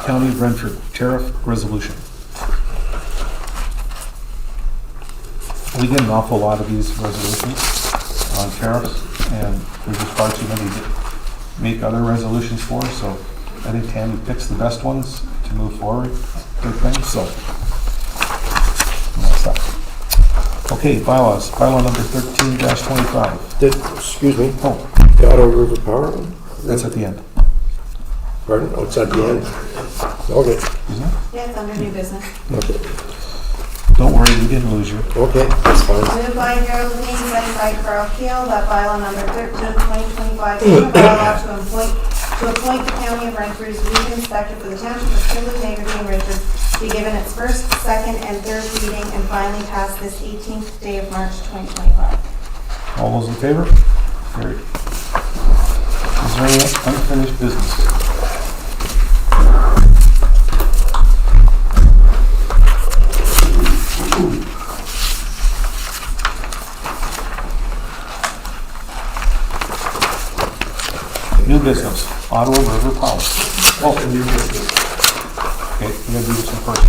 County of Brentford, tariff resolution. We get an awful lot of these resolutions on tariffs, and there's just far too many to make other resolutions for, so I think Tammy picks the best ones to move forward with things, so. That's that. Okay, bylaws, bylaw number 13-25. Excuse me, Oh, the Ottawa River Power one? that's at the end, Pardon? Oh, it's at the end. Okay, isn't it? Yeah, it's under new business. okay, Don't worry, we didn't lose you. okay, that's fine. Moved by Harold Levine, second by Carl Keel, that bylaw number 13, 2025, being a bylaw to appoint the County of Brentford's weed inspector for the Township of Kimberley, Hagerty, and Richards be given its first, second, and third reading and finally passed this 18th day of March 2025. All those in favor? Carried. Is there any unfinished business? New business, Ottawa River Power. Oh, new business. Okay, we gotta do this one first.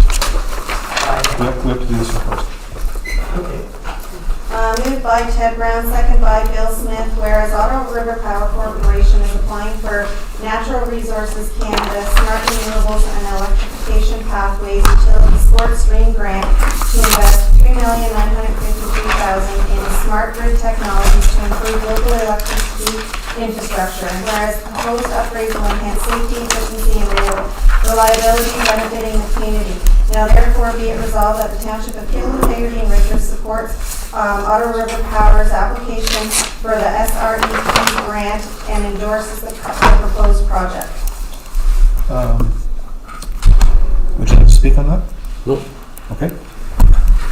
We have to do this one first. Moved by Ted Brown, second by Bill Smith, whereas Ottawa River Power Corporation is applying for Natural Resources Canada Smart Renewables and Electrification Pathways Utility Sports Stream Grant to invest $3,953,000 in smart grid technologies to improve local electricity infrastructure, whereas proposed upgrades will enhance safety, efficiency, and reliability, benefiting the community. Now therefore be it resolved that the Township of Kimberley, Hagerty, and Richards supports Ottawa River Power's application for the SREP grant and endorses the proposed project. Would you like to speak on that? No. Okay.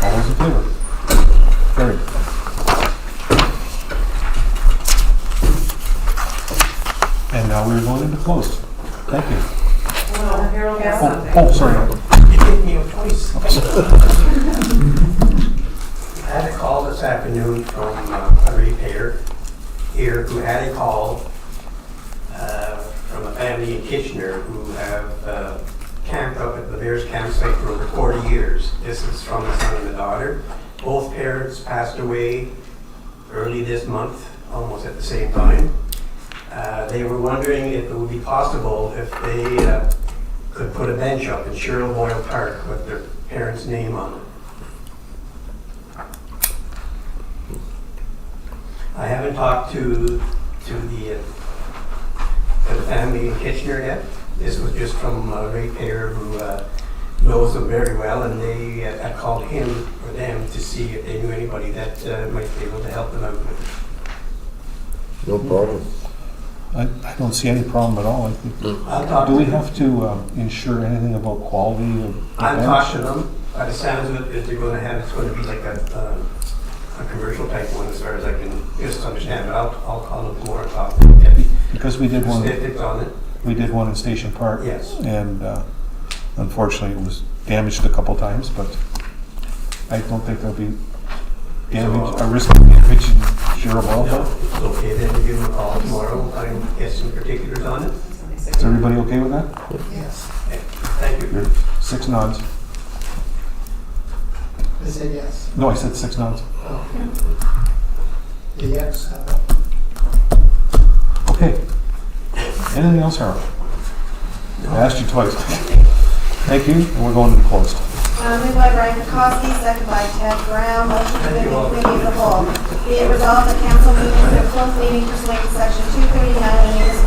All those in favor? Carried. And now we're going into closed. Thank you. Harold has something. Oh, sorry. You gave me a choice. I had a call this afternoon from a ratepayer here who had a call from a family in Kitchener who have camped up at the Bears campsite for over 40 years. This is from the son and the daughter. Both parents passed away early this month, almost at the same time. They were wondering if it would be possible if they could put a bench up in Cheryl Boyle Park with their parents' name on it. I haven't talked to the family in Kitchener yet. This was just from a ratepayer who knows them very well, and they had called him or them to see if they knew anybody that might be able to help them out with it. No problem. I don't see any problem at all. I think. I'll talk Do to we them. have to ensure anything about quality of the I'll bench? talk to them. By the sounds of it, that they're going to have, it's going to be like a commercial type one as far as I can just understand. But I'll call them more and talk to them. Get Because we did one. specifics on it. We did one in Station Park. Yes. And unfortunately, it was damaged a couple times, but I don't think there'll be damage, a risk of damage in Cheryl No, Boyle. it's okay then to give them a call tomorrow. I can get some particulars on it. Is everybody okay with that? Yes, Okay, thank you. Your 6 nods. I said yes. No, I said 6 nods. The yes, Okay. Anything else, Harold? I asked you twice. Thank you, and we're going to closed. I Moved by Brian Kukowski, second by Ted Brown, motion to move in committee of the whole. Be it resolved that council moving to a closed meeting pursuant to section 239 of the municipal